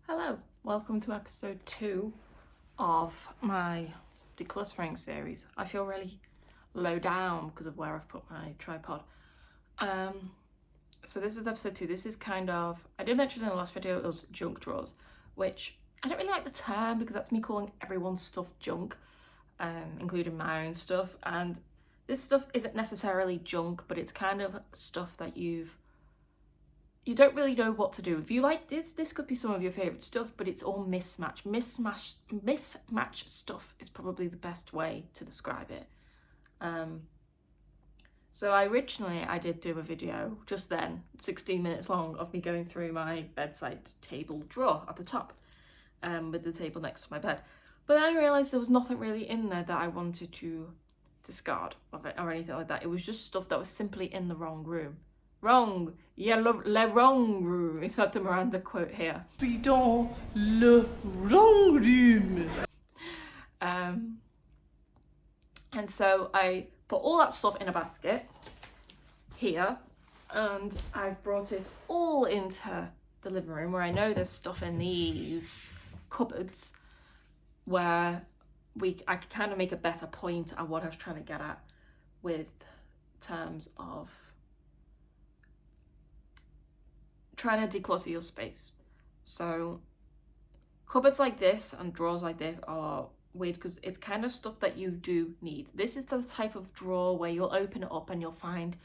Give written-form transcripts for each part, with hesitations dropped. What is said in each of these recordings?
Hello, welcome to episode 2 of my decluttering series. I feel really low down because of where I've put my tripod. So this is episode 2. This is kind of, I did mention in the last video it was junk drawers, which I don't really like the term because that's me calling everyone's stuff junk, including my own stuff. And this stuff isn't necessarily junk, but it's kind of stuff that you don't really know what to do. If you like this could be some of your favourite stuff, but it's all mismatched. Mismatched stuff is probably the best way to describe it. So I did do a video just then, 16 minutes long, of me going through my bedside table drawer at the top, with the table next to my bed. But then I realised there was nothing really in there that I wanted to discard of it or anything like that. It was just stuff that was simply in the wrong room. Wrong. Yeah, le wrong room. Is that the Miranda quote here? Be dans le wrong room. And so I put all that stuff in a basket here, and I've brought it all into the living room where I know there's stuff in these cupboards where I could kind of make a better point at what I was trying to get at with terms of trying to declutter your space. So cupboards like this and drawers like this are weird because it's kind of stuff that you do need. This is the type of drawer where you'll open it up and you'll find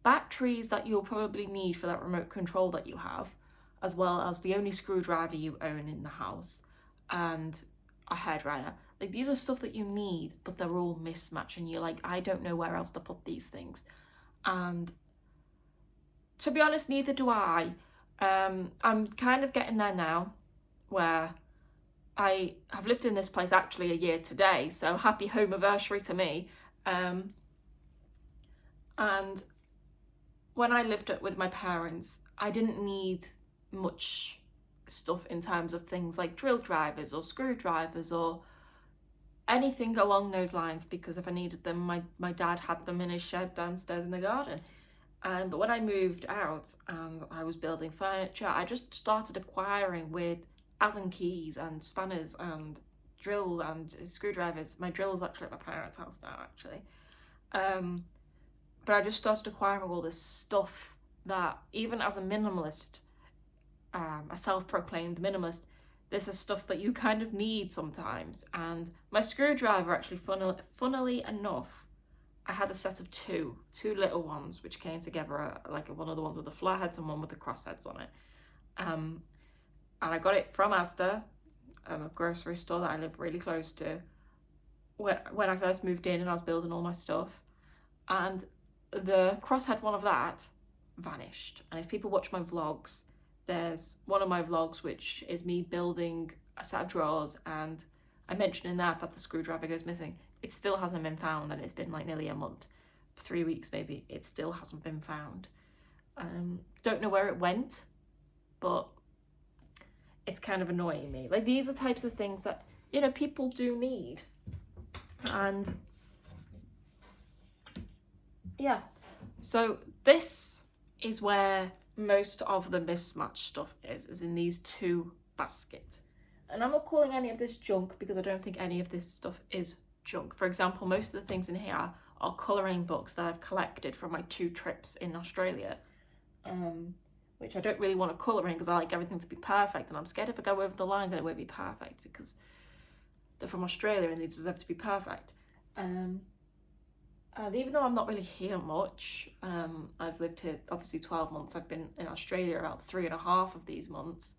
batteries that you'll probably need for that remote control that you have, as well as the only screwdriver you own in the house and a hairdryer. Like, these are stuff that you need, but they're all mismatched and you're like, I don't know where else to put these things. And to be honest, neither do I. I'm kind of getting there now where I have lived in this place actually a year today, so happy home anniversary to me. And when I lived with my parents, I didn't need much stuff in terms of things like drill drivers or screwdrivers or anything along those lines, because if I needed them, my dad had them in his shed downstairs in the garden. But when I moved out and I was building furniture, I just started acquiring with Allen keys and spanners and drills and screwdrivers. My drill's actually at my parents' house now, actually. But I just started acquiring all this stuff that, even as a minimalist, a self-proclaimed minimalist, this is stuff that you kind of need sometimes. And my screwdriver, actually, funnily enough, I had a set of two little ones which came together, like one of the ones with the flat heads and one with the cross heads on it. And I got it from Asda, a grocery store that I live really close to, when I first moved in and I was building all my stuff. And the crosshead one of that vanished. And if people watch my vlogs, there's one of my vlogs which is me building a set of drawers, and I mentioned in that the screwdriver goes missing. It still hasn't been found, and it's been like nearly a month, 3 weeks maybe. It still hasn't been found. Don't know where it went, but it's kind of annoying me. Like, these are types of things that, you know, people do need. And yeah, so this is where most of the mismatched stuff is in these two baskets. And I'm not calling any of this junk because I don't think any of this stuff is junk. For example, most of the things in here are colouring books that I've collected from my 2 trips in Australia, which I don't really want to colour in because I like everything to be perfect, and I'm scared if I go over the lines that it won't be perfect because they're from Australia and they deserve to be perfect. And even though I'm not really here much, I've lived here obviously 12 months. I've been in Australia about 3.5 of these months,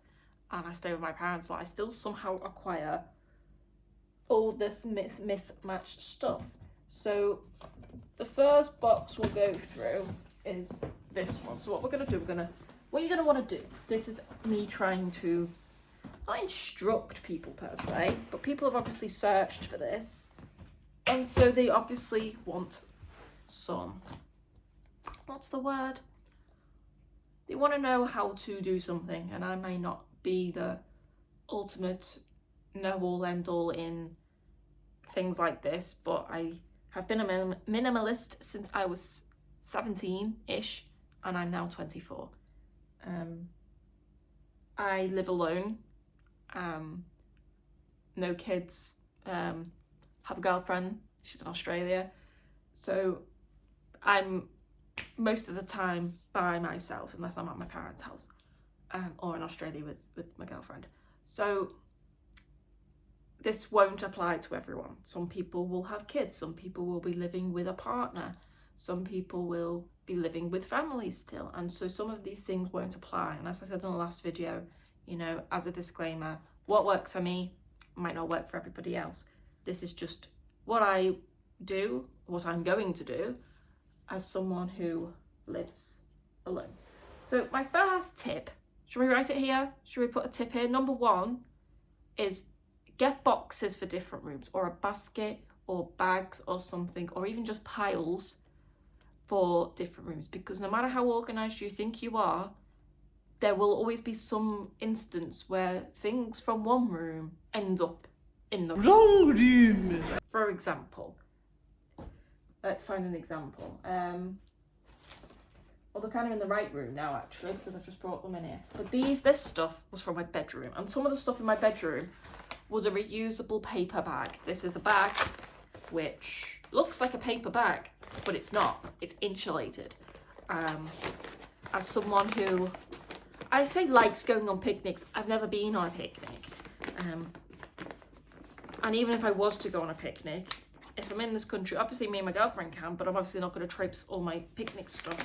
and I stay with my parents, so I still somehow acquire all this mismatched stuff. So the first box we'll go through is this one. So what we're going to do, what you're going to want to do, this is me trying to not instruct people per se, but people have obviously searched for this, and so they obviously want some, what's the word? They want to know how to do something, and I may not be the ultimate know-all end-all in things like this, but I have been a minimalist since I was 17-ish, and I'm now 24. I live alone. no kids, have a girlfriend, she's in Australia. So I'm most of the time by myself unless I'm at my parents' house, or in Australia with my girlfriend. So this won't apply to everyone. Some people will have kids, some people will be living with a partner, some people will be living with families still, and so some of these things won't apply. And as I said in the last video, you know, as a disclaimer, what works for me might not work for everybody else. This is just what I do, what I'm going to do as someone who lives alone. So my first tip, should we write it here? Should we put a tip here? Number 1 is get boxes for different rooms, or a basket or bags or something, or even just piles for different rooms, because no matter how organized you think you are, there will always be some instance where things from one room end up in the wrong room. For example, let's find an example. Well, they're kind of in the right room now actually, because I've just brought them in here. But this stuff was from my bedroom, and some of the stuff in my bedroom was a reusable paper bag. This is a bag which looks like a paper bag, but it's not. It's insulated. As someone who, I say likes going on picnics, I've never been on a picnic. And even if I was to go on a picnic, if I'm in this country, obviously me and my girlfriend can, but I'm obviously not going to traipse all my picnic stuff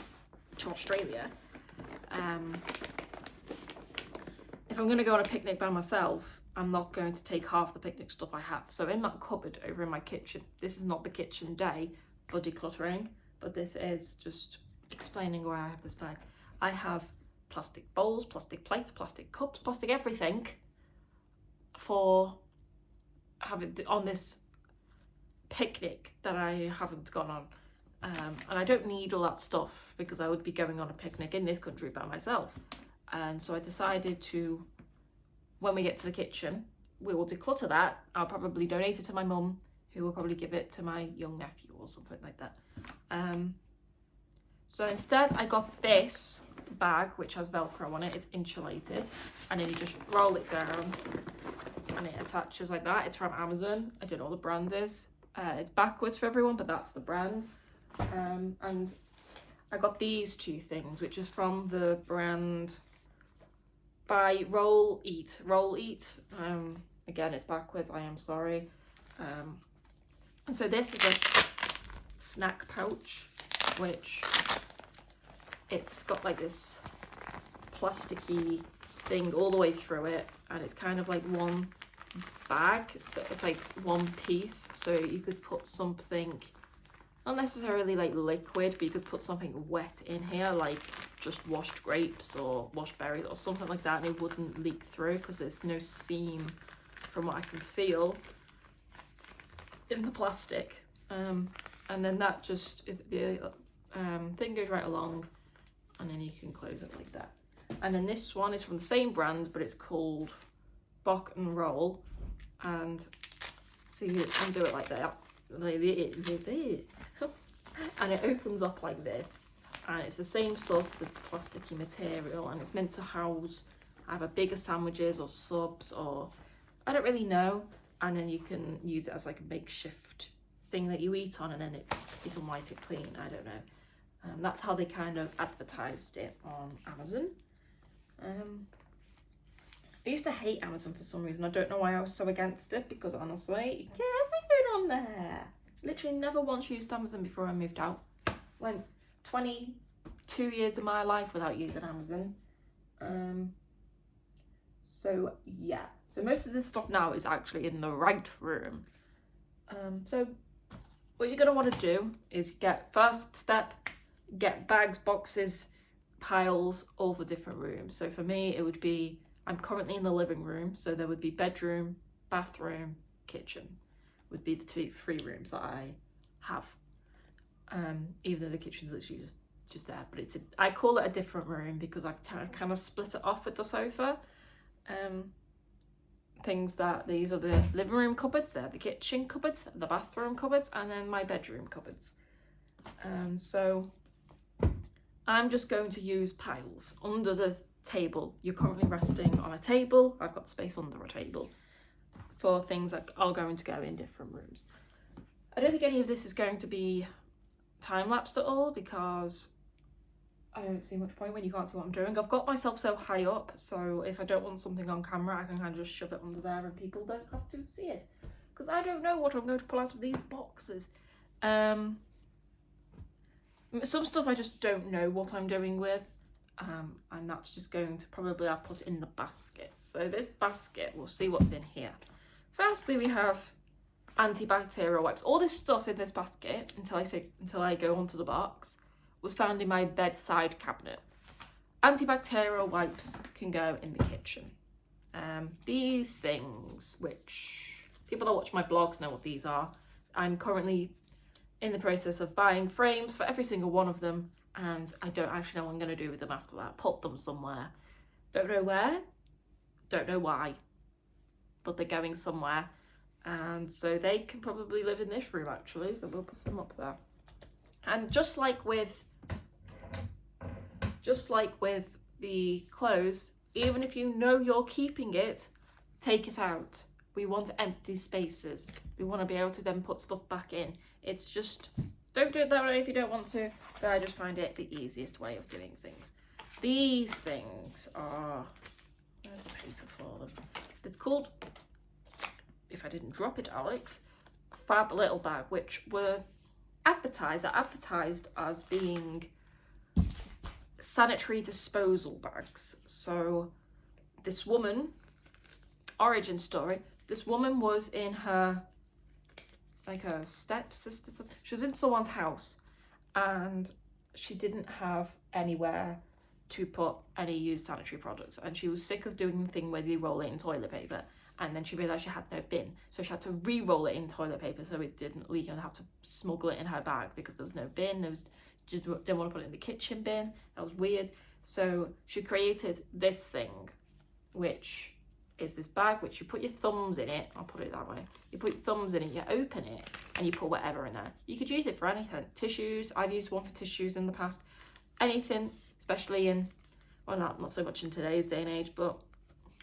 to Australia. If I'm going to go on a picnic by myself, I'm not going to take half the picnic stuff I have. So in that cupboard over in my kitchen, this is not the kitchen day for decluttering, but this is just explaining why I have this bag. I have plastic bowls, plastic plates, plastic cups, plastic everything for having on this picnic that I haven't gone on. And I don't need all that stuff because I would be going on a picnic in this country by myself. And so I decided to, when we get to the kitchen, we will declutter that. I'll probably donate it to my mum, who will probably give it to my young nephew or something like that. So instead I got this bag, which has Velcro on it. It's insulated, and then you just roll it down and it attaches like that. It's from Amazon. I don't know what the brand is. It's backwards for everyone, but that's the brand. And I got these 2 things, which is from the brand by Roll Eat. Again, it's backwards, I am sorry. And so this is a snack pouch, which it's got like this plasticky thing all the way through it, and it's kind of like one bag. It's like one piece, so you could put something, not necessarily like liquid, but you could put something wet in here, like just washed grapes or washed berries or something like that, and it wouldn't leak through because there's no seam from what I can feel in the plastic. And then that just, the thing goes right along, and then you can close it like that. And then this one is from the same brand, but it's called Bock and Roll, and so you can do it like that, and it opens up like this, and it's the same stuff, it's a plasticky material, and it's meant to house either bigger sandwiches or subs, or I don't really know, and then you can use it as like a makeshift thing that you eat on, and then you can wipe it clean. I don't know. That's how they kind of advertised it on Amazon. I used to hate Amazon for some reason. I don't know why I was so against it, because honestly, you get everything on there. Literally never once used Amazon before I moved out. Went 22 years of my life without using Amazon. So yeah. So most of this stuff now is actually in the right room. So what you're going to want to do is first step, get bags, boxes, piles, all for different rooms. So for me, it would be, I'm currently in the living room, so there would be bedroom, bathroom, kitchen would be the 3 rooms that I have. Even though the kitchen's literally just there, but I call it a different room because I've kind of split it off with the sofa. These are the living room cupboards, they're the kitchen cupboards, the bathroom cupboards, and then my bedroom cupboards. So I'm just going to use piles under the table. You're currently resting on a table. I've got space under a table for things that are going to go in different rooms. I don't think any of this is going to be time-lapsed at all because I don't see much point when you can't see what I'm doing. I've got myself so high up, so if I don't want something on camera, I can kind of just shove it under there and people don't have to see it. Because I don't know what I'm going to pull out of these boxes. Some stuff I just don't know what I'm doing with. And that's just going to probably I'll put in the basket. So this basket, we'll see what's in here. Firstly, we have antibacterial wipes. All this stuff in this basket, until I go onto the box, was found in my bedside cabinet. Antibacterial wipes can go in the kitchen. These things, which people that watch my blogs know what these are. I'm currently in the process of buying frames for every single one of them, and I don't actually know what I'm going to do with them after that. Put them somewhere. Don't know where, don't know why, but they're going somewhere. And so they can probably live in this room actually, so we'll put them up there. And just like with the clothes, even if you know you're keeping it, take it out. We want empty spaces. We want to be able to then put stuff back in. It's just, don't do it that way if you don't want to, but I just find it the easiest way of doing things. These things are, where's the paper for them? It's called, if I didn't drop it, Alex, Fab Little Bag, which were advertised as being sanitary disposal bags. So this woman, origin story, this woman was in her, like her stepsister, she was in someone's house and she didn't have anywhere to put any used sanitary products, and she was sick of doing the thing where you roll it in toilet paper, and then she realised she had no bin, so she had to re-roll it in toilet paper so it didn't leak and have to smuggle it in her bag because there was no bin. There was, just didn't want to put it in the kitchen bin. That was weird. So she created this thing, which is this bag which you put your thumbs in it. I'll put it that way. You put your thumbs in it, you open it, and you put whatever in there. You could use it for anything. Tissues. I've used one for tissues in the past. Anything, especially in, well, not so much in today's day and age, but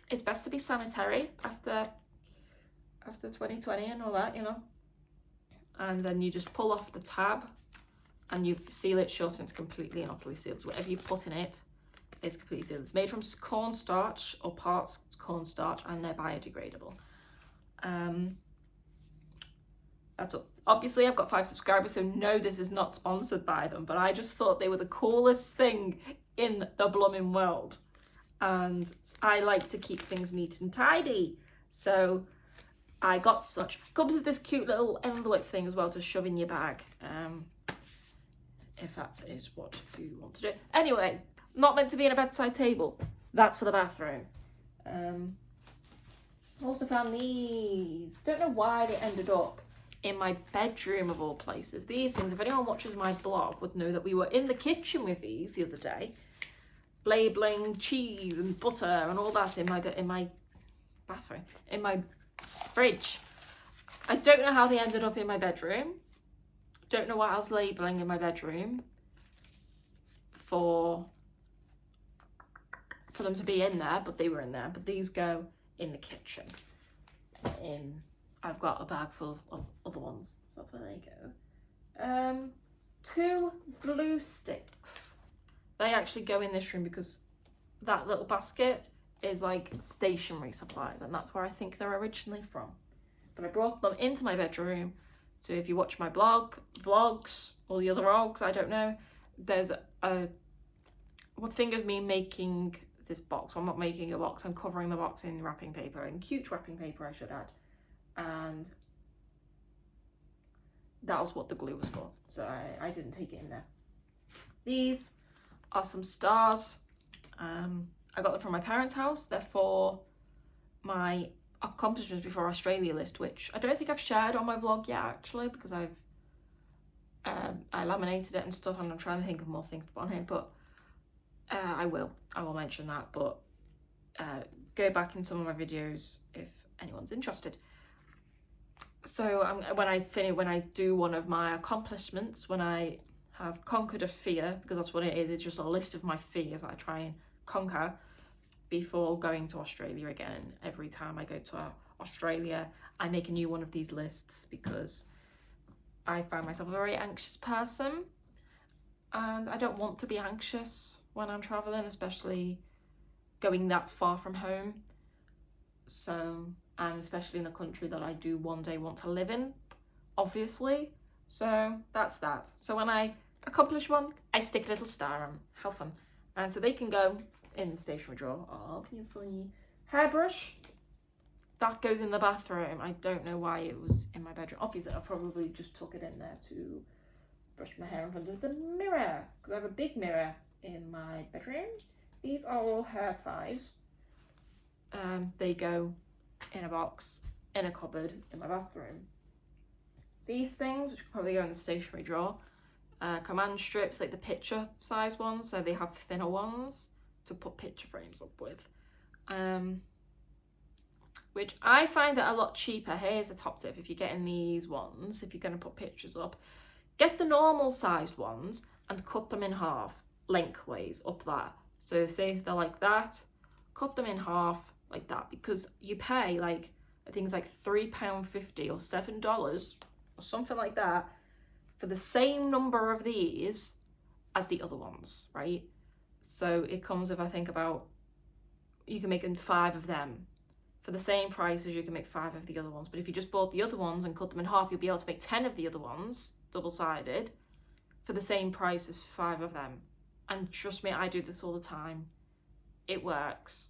it's best to be sanitary after 2020 and all that, you know. And then you just pull off the tab and you seal it shut, and it's completely and utterly sealed. So whatever you put in it is completely sealed. It's made from cornstarch or parts cornstarch, and they're biodegradable. That's all. Obviously I've got 5 subscribers, so no, this is not sponsored by them, but I just thought they were the coolest thing in the blooming world, and I like to keep things neat and tidy, so I got such. Comes with this cute little envelope thing as well to shove in your bag, if that is what you want to do. Anyway, not meant to be in a bedside table. That's for the bathroom. Also found these. Don't know why they ended up in my bedroom of all places. These things, if anyone watches my blog would know that we were in the kitchen with these the other day, labeling cheese and butter and all that in my bathroom, in my fridge. I don't know how they ended up in my bedroom. Don't know what I was labeling in my bedroom for them to be in there, but they were in there. But these go in the kitchen. I've got a bag full of other ones, so that's where they go. 2 glue sticks. They actually go in this room because that little basket is like stationery supplies, and that's where I think they're originally from. But I brought them into my bedroom, so if you watch my vlogs, or the other vlogs, I don't know, there's one thing of me making this box. I'm not making a box, I'm covering the box in wrapping paper, and cute wrapping paper I should add. And that was what the glue was for, so I didn't take it in there. These are some stars. I got them from my parents' house. They're for my accomplishments before Australia list, which I don't think I've shared on my vlog yet actually, because I laminated it and stuff, and I'm trying to think of more things to put on here, but I will mention that. But go back in some of my videos if anyone's interested. So when I do one of my accomplishments, when I have conquered a fear, because that's what it is, it's just a list of my fears that I try and conquer, before going to Australia again. Every time I go to Australia, I make a new one of these lists because I find myself a very anxious person, and I don't want to be anxious when I'm traveling, especially going that far from home. So, and especially in a country that I do one day want to live in, obviously. So that's that. So when I accomplish one, I stick a little star on. How fun. And so they can go in the stationery drawer, obviously. Hairbrush, that goes in the bathroom. I don't know why it was in my bedroom. Obviously, I probably just took it in there to brush my hair in front of the mirror, because I have a big mirror in my bedroom. These are all hair ties. They go in a box, in a cupboard, in my bathroom. These things, which could probably go in the stationery drawer, command strips, like the picture size ones, so they have thinner ones to put picture frames up with. Which I find it a lot cheaper. Here's a top tip: if you're getting these ones, if you're going to put pictures up, get the normal sized ones and cut them in half lengthways up that. So say they're like that, cut them in half like that, because you pay like, I think it's like £3.50 or $7 or something like that for the same number of these as the other ones, right? So it comes with, I think, about, you can make 5 of them for the same price as you can make 5 of the other ones. But if you just bought the other ones and cut them in half, you'll be able to make 10 of the other ones, double-sided, for the same price as 5 of them. And trust me, I do this all the time. It works.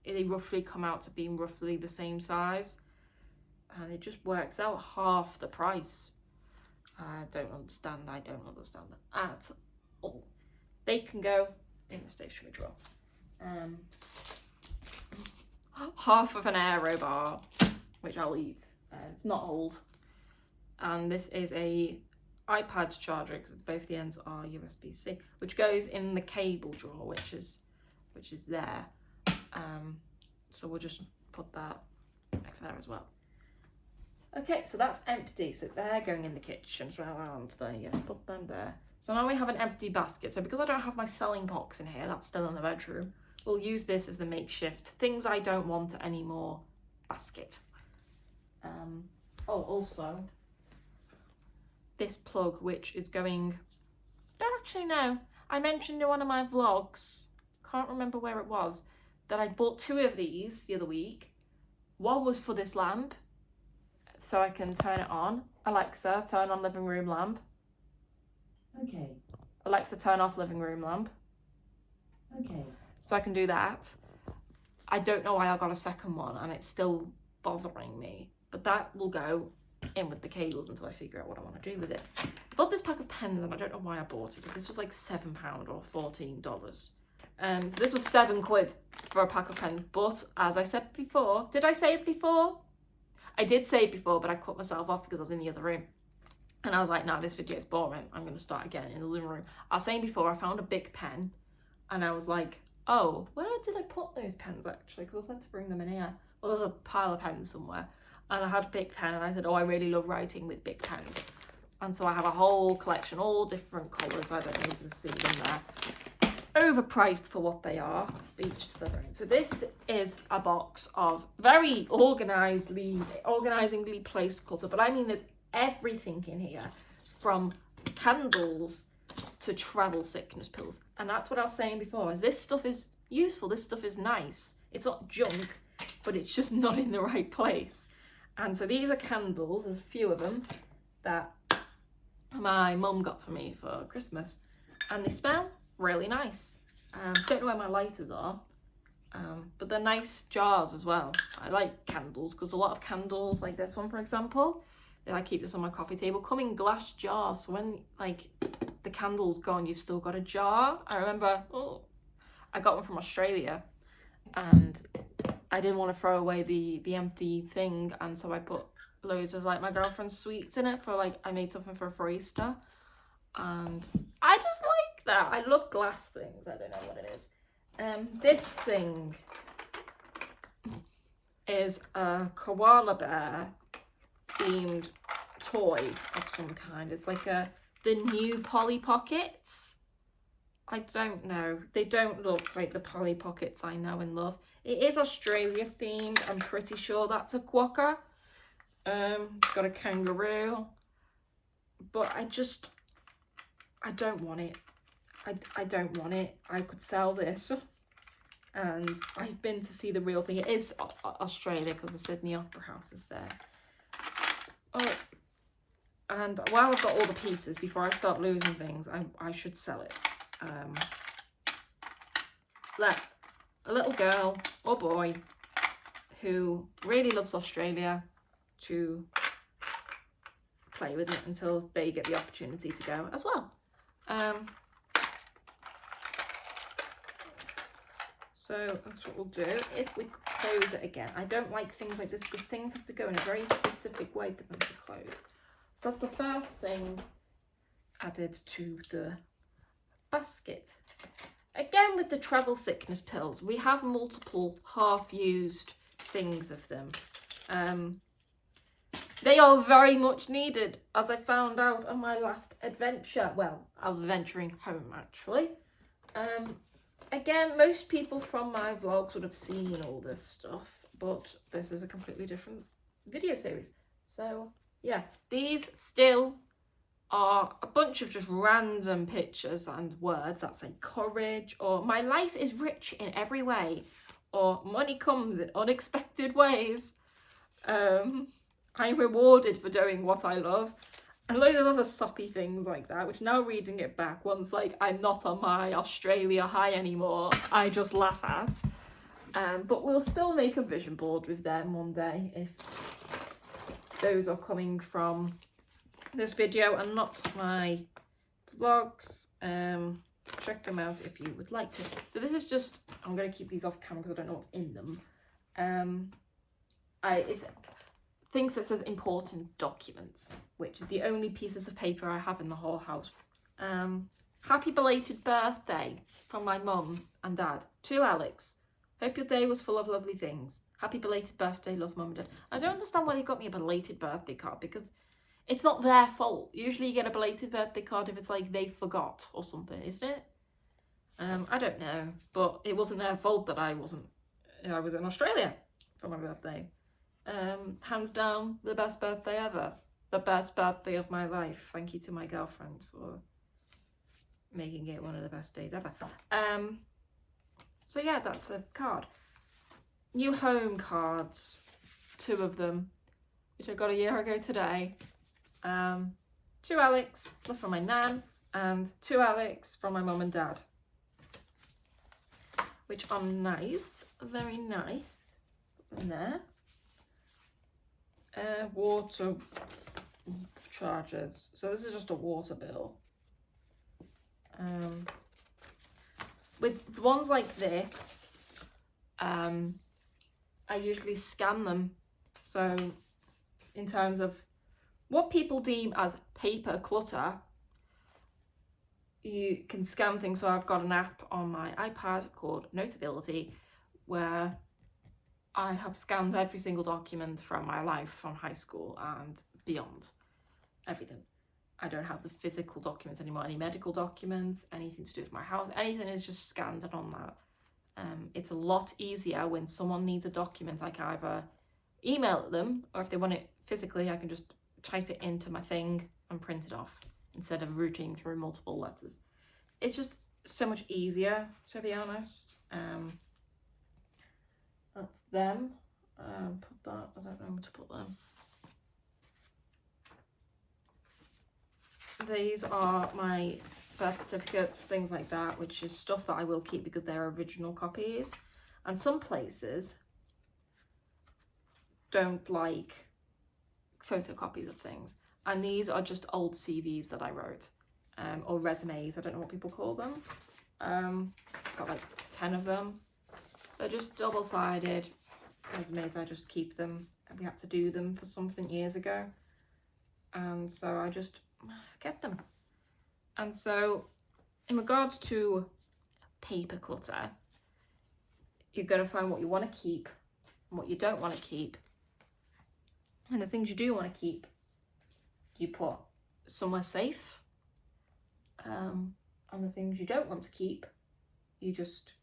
They roughly come out to being roughly the same size, and it just works out half the price. I don't understand that at all. They can go in the stationery drawer. Half of an aero bar, which I'll eat. It's not old. And this is a iPad charger, because both the ends are USB-C, which goes in the cable drawer, which is there. So we'll just put that there as well. Okay, so that's empty. So they're going in the kitchen. So around there, yeah, put them there. So now we have an empty basket. So because I don't have my selling box in here, that's still in the bedroom, we'll use this as the makeshift things I don't want anymore basket. Also, this plug, which is going, don't actually know. I mentioned in one of my vlogs, can't remember where it was, that I bought 2 of these the other week. One was for this lamp, so I can turn it on. Alexa, turn on living room lamp. Okay. Alexa, turn off living room lamp. Okay. So I can do that. I don't know why I got a second one, and it's still bothering me. But that will go in with the cables until I figure out what I want to do with it. I bought this pack of pens, and I don't know why I bought it, because this was like £7 or $14. So this was £7 for a pack of pens. But as I said before, did I say it before? I did say it before, but I cut myself off because I was in the other room. And I was like, nah, this video is boring. I'm going to start again in the living room. I was saying before, I found a big pen, and I was like, oh, where did I put those pens actually? Because I was meant to bring them in here. Well, there's a pile of pens somewhere. And I had a big pen, and I said, oh, I really love writing with big pens. And so I have a whole collection, all different colours. I don't know if you can see them there. Overpriced for what they are, each to their own. So this is a box of very organisingly placed clutter, but I mean there's everything in here, from candles to travel sickness pills. And that's what I was saying before, is this stuff is useful, this stuff is nice. It's not junk, but it's just not in the right place. And so these are candles, there's a few of them that my mum got for me for Christmas, and they smell really nice. Don't know where my lighters are, but they're nice jars as well. I like candles because a lot of candles, like this one for example, I keep this on my coffee table, come in glass jars, so when like the candle's gone, you've still got a jar. I remember, I got one from Australia, and I didn't want to throw away the empty thing, and so I put loads of like my girlfriend's sweets in it for like, I made something for Easter, and I just like that. I love glass things. I don't know what it is. This thing is a koala bear themed toy of some kind. It's like the new Polly Pockets. I don't know. They don't look like the Polly Pockets I know and love. It is Australia themed. I'm pretty sure that's a quokka. It's got a kangaroo. But I don't want it. I don't want it. I could sell this. And I've been to see the real thing. It is Australia because the Sydney Opera House is there. Oh, and while I've got all the pieces, before I start losing things, I should sell it. Let a little girl or boy who really loves Australia to play with it until they get the opportunity to go as well. So that's what we'll do. If we close it again, I don't like things like this because things have to go in a very specific way for them to close. So that's the first thing added to the basket. Again, with the travel sickness pills, we have multiple half-used things of them. They are very much needed, as I found out on my last adventure. Well, I was venturing home, actually. Again, most people from my vlogs would have seen all this stuff, but this is a completely different video series. So, yeah, these still are a bunch of just random pictures and words that say courage, or my life is rich in every way, or money comes in unexpected ways. I'm rewarded for doing what I love. And loads of other soppy things like that, which now reading it back, one's like, I'm not on my Australia high anymore, I just laugh at. But we'll still make a vision board with them one day if those are coming from this video and not my vlogs. Check them out if you would like to. So this is just, I'm going to keep these off camera because I don't know what's in them. It's things that says important documents, which is the only pieces of paper I have in the whole house. Happy belated birthday from my mum and dad to Alex. Hope your day was full of lovely things. Happy belated birthday, love mum and dad. I don't understand why they got me a belated birthday card because it's not their fault. Usually you get a belated birthday card if it's like they forgot or something, isn't it? I don't know, but it wasn't their fault that I was in Australia for my birthday. Hands down, the best birthday ever. The best birthday of my life. Thank you to my girlfriend for making it one of the best days ever. So yeah, that's a card. New home cards. 2 of them, which I got a year ago today. To Alex, from my nan, and to Alex from my mum and dad. Which are nice. Very nice. In there. Water charges. So this is just a water bill. With ones like this, I usually scan them. So in terms of what people deem as paper clutter, you can scan things. So I've got an app on my iPad called Notability where I have scanned every single document from my life from high school and beyond. Everything. I don't have the physical documents anymore, any medical documents, anything to do with my house, anything is just scanned and on that. It's a lot easier when someone needs a document. I can either email it them, or if they want it physically, I can just type it into my thing and print it off instead of routing through multiple letters. It's just so much easier, to be honest. That's them. Put that, I don't know where to put them. These are my birth certificates, things like that, which is stuff that I will keep because they're original copies. And some places don't like photocopies of things. And these are just old CVs that I wrote, or resumes, I don't know what people call them. Got like 10 of them. They're just double-sided resumes. I just keep them. We had to do them for something years ago. And so I just kept them. And so in regards to paper clutter, you're going to find what you want to keep and what you don't want to keep. And the things you do want to keep, you put somewhere safe. And the things you don't want to keep, you just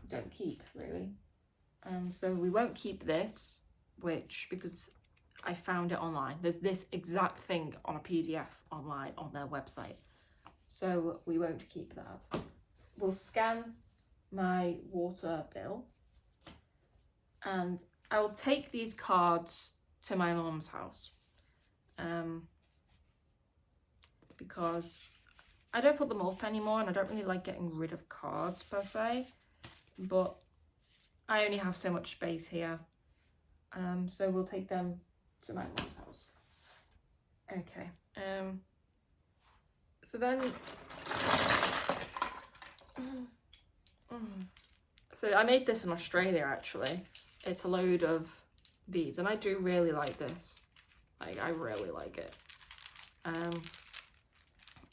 don't keep, really. So we won't keep this, because I found it online. There's this exact thing on a PDF online on their website. So we won't keep that. We'll scan my water bill, and I will take these cards to my mum's house, because I don't put them up anymore, and I don't really like getting rid of cards per se, but I only have so much space here, so we'll take them to my mum's house. Okay, so then, so I made this in Australia actually. It's a load of beads, and I do really like this. Like, I really like it.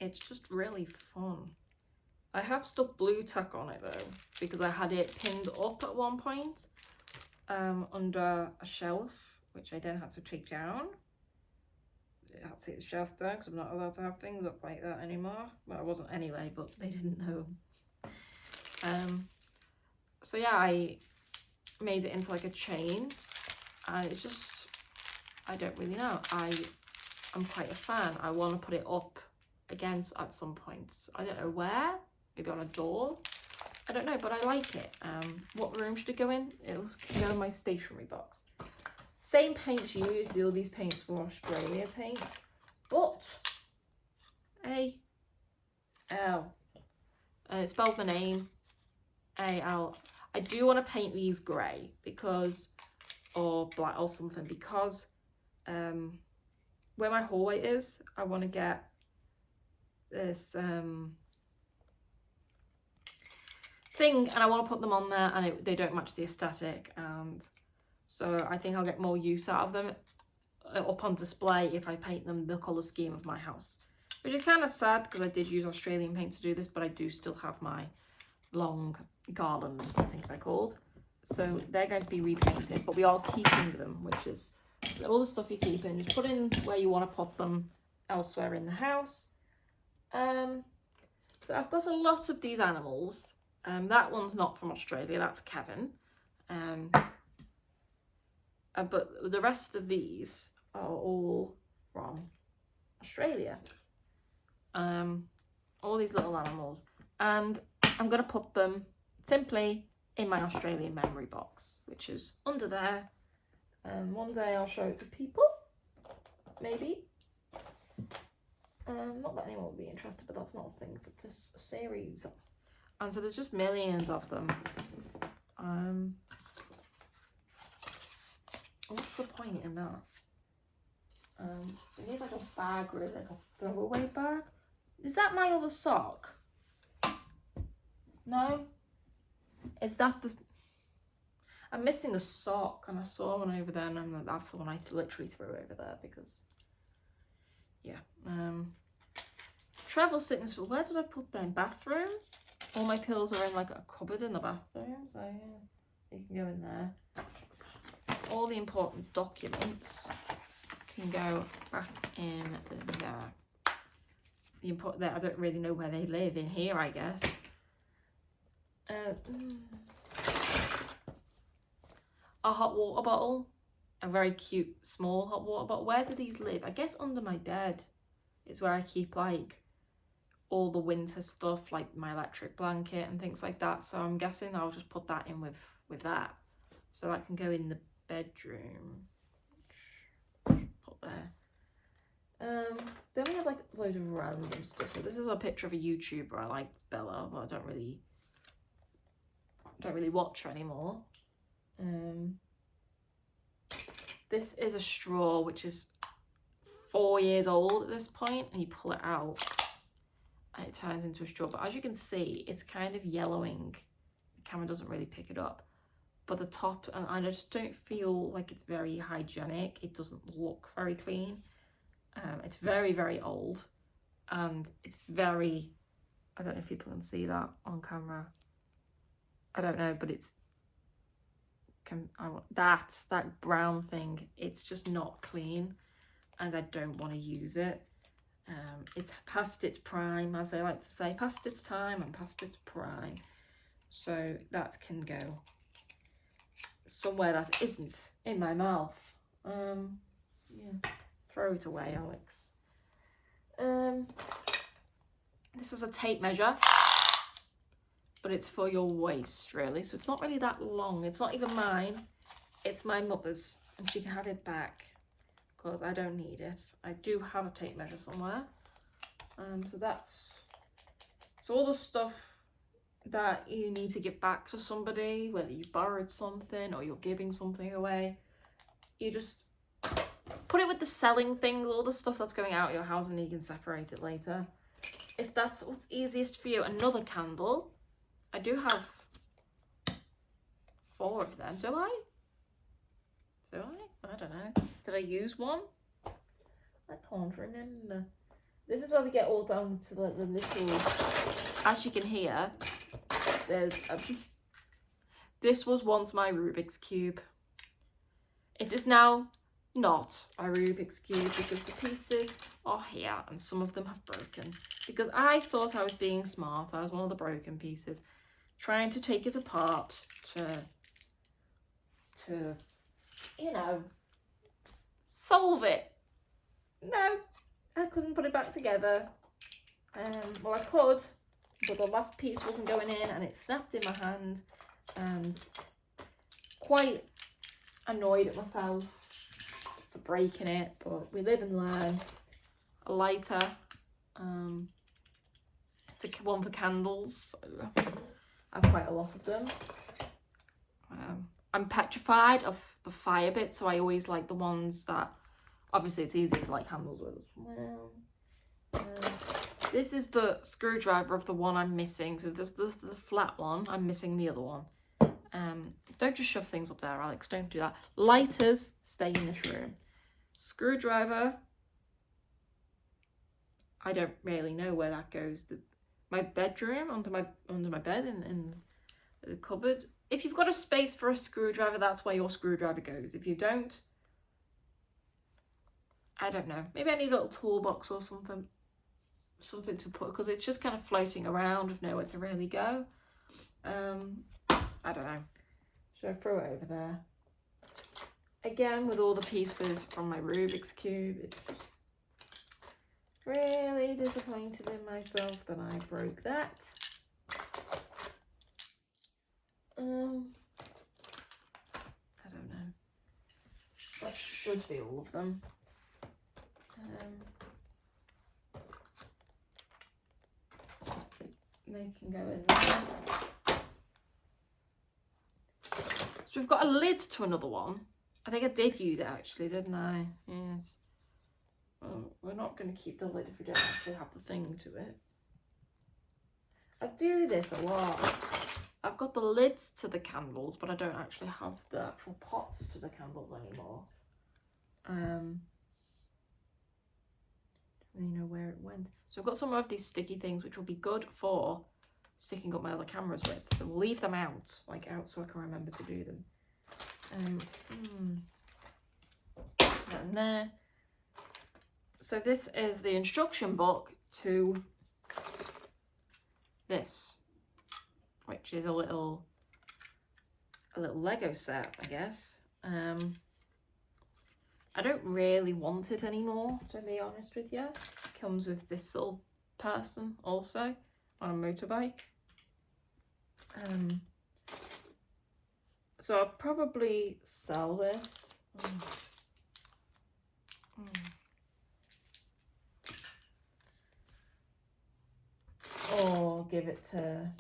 It's just really fun. I have stuck blue tack on it though, because I had it pinned up at one point under a shelf, which I then had to take down. I had to take the shelf down because I'm not allowed to have things up like that anymore. Well, I wasn't anyway, but they didn't know. So yeah, I made it into like a chain, and it's just, I don't really know. I'm quite a fan. I want to put it up against at some point. I don't know where, maybe on a door. I don't know, but I like it. What room should it go in? It'll go in my stationery box. Same paints used, all these paints from Australia paints, but A-L. It spelled my name, A-L. I do want to paint these grey because, or black or something, because where my hallway is, I want to get this thing, and I want to put them on there, and they don't match the aesthetic, and so I think I'll get more use out of them up on display if I paint them the colour scheme of my house, which is kind of sad because I did use Australian paint to do this, but I do still have my long garland, I think they're called, so they're going to be repainted, but we are keeping them, which is so all the stuff you keep in, just put in where you want to put them elsewhere in the house. So I've got a lot of these animals. That one's not from Australia, that's Kevin. But the rest of these are all from Australia. All these little animals. And I'm going to put them simply in my Australian memory box, which is under there. One day I'll show it to people, maybe. Not that anyone would be interested, but that's not a thing for this series. And so there's just millions of them. What's the point in that? We need like a bag, or is it like a throwaway bag? Is that my other sock? No? Is that the... I'm missing the sock, and I saw one over there, and I'm like, that's the one I literally threw over there because... Yeah. Travel sickness, but where did I put them? Bathroom? All my pills are in like a cupboard in the bathroom, so yeah, they can go in there. All the important documents can go back in there. The important there, I don't really know where they live, in here I guess. A hot water bottle, a very cute small hot water bottle. Where do these live? I guess under my bed is where I keep like all the winter stuff, like my electric blanket and things like that. So I'm guessing I'll just put that in with that, so that can go in the bedroom. Put there. Then we have like a load of random stuff. So this is a picture of a YouTuber I liked, Bella, but I don't really watch her anymore. This is a straw which is 4 years old at this point, and you pull it out and it turns into a straw, but as you can see it's kind of yellowing. The camera doesn't really pick it up, but the top, and I just don't feel like it's very hygienic. It doesn't look very clean. It's very, very old, and it's very, I don't know if people can see that on camera, I don't know, but it's that brown thing, it's just not clean, and I don't want to use it. It's past its prime, as I like to say, past its time and past its prime. So that can go somewhere that isn't in my mouth. Yeah, throw it away, Alex. This is a tape measure, but it's for your waist, really. So it's not really that long. It's not even mine. It's my mother's, and she can have it back because I don't need it. I do have a tape measure somewhere. So all the stuff that you need to give back to somebody, whether you borrowed something or you're giving something away, you just put it with the selling things, all the stuff that's going out of your house, and you can separate it later. If that's what's easiest for you. Another candle. I do have 4 of them. Do I? I don't know. Did I use one? I can't remember. This is where we get all down to the little, as you can hear, there's a, this was once my Rubik's Cube. It is now not a Rubik's Cube because the pieces are here and some of them have broken. Because I thought I was being smart. I was one of the broken pieces, trying to take it apart to you know, solve it. No, I couldn't put it back together. Well, I could, but the last piece wasn't going in and it snapped in my hand, and quite annoyed at myself for breaking it, but we live and learn. A lighter, it's one for candles, so I have quite a lot of them. I'm petrified of the fire bit, so I always like the ones that, obviously it's easy to light candles with as well. This is the screwdriver of the one I'm missing. So this is the flat one. I'm missing the other one. Don't just shove things up there, Alex. Don't do that. Lighters stay in this room. Screwdriver. I don't really know where that goes. My bedroom, under my bed in the cupboard. If you've got a space for a screwdriver, that's where your screwdriver goes. If you don't, I don't know. Maybe I need a little toolbox or something to put, because it's just kind of floating around with nowhere to really go. I don't know. Should I throw it over there? Again, with all the pieces from my Rubik's Cube, it's just really disappointed in myself that I broke that. I don't know. That should be all of them. They can go in there. So we've got a lid to another one. I think I did use it actually, didn't I? Yes. Well, we're not going to keep the lid if we don't actually have the thing to it. I do this a lot. I've got the lids to the candles, but I don't actually have the actual pots to the candles anymore. Don't really know where it went. So I've got some of these sticky things which will be good for sticking up my other cameras with. So we'll leave them out, so I can remember to do them. And there. So this is the instruction book to this, which is a little Lego set, I guess. I don't really want it anymore, to be honest with you. It comes with this little person also on a motorbike. So I'll probably sell this. Or give it to...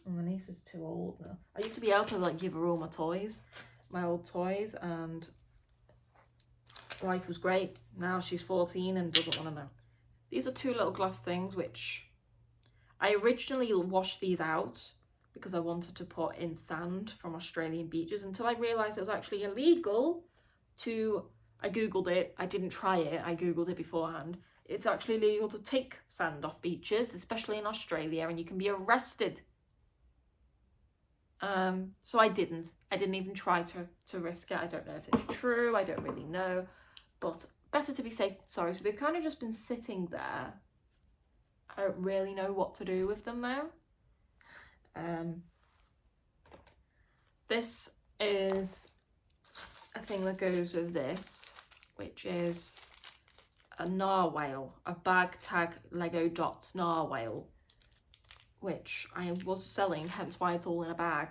my niece is too old now. I used to be able to give her all my toys, my old toys, and life was great. Now she's 14 and doesn't want to know. These are 2 little glass things which I originally washed these out because I wanted to put in sand from Australian beaches, until I realised it was actually illegal to... I googled it. I didn't try it. I googled it beforehand. It's actually illegal to take sand off beaches, especially in Australia, and you can be arrested. So I didn't even try to risk it. I don't know if it's true. I don't really know. But better to be safe than sorry. So they've kind of just been sitting there. I don't really know what to do with them now. This is a thing that goes with this, which is a narwhal, a bag tag Lego Dots narwhal, which I was selling, hence why it's all in a bag.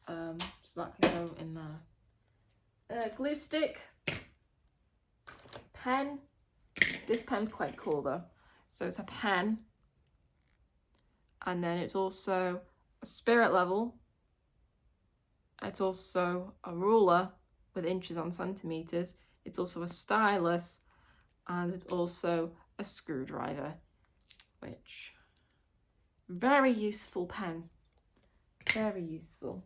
So that can go in there. Glue stick, pen. This pen's quite cool though. So it's a pen, and then it's also a spirit level. It's also a ruler with inches and centimeters. It's also a stylus, and it's also a screwdriver, which very useful pen. Very useful.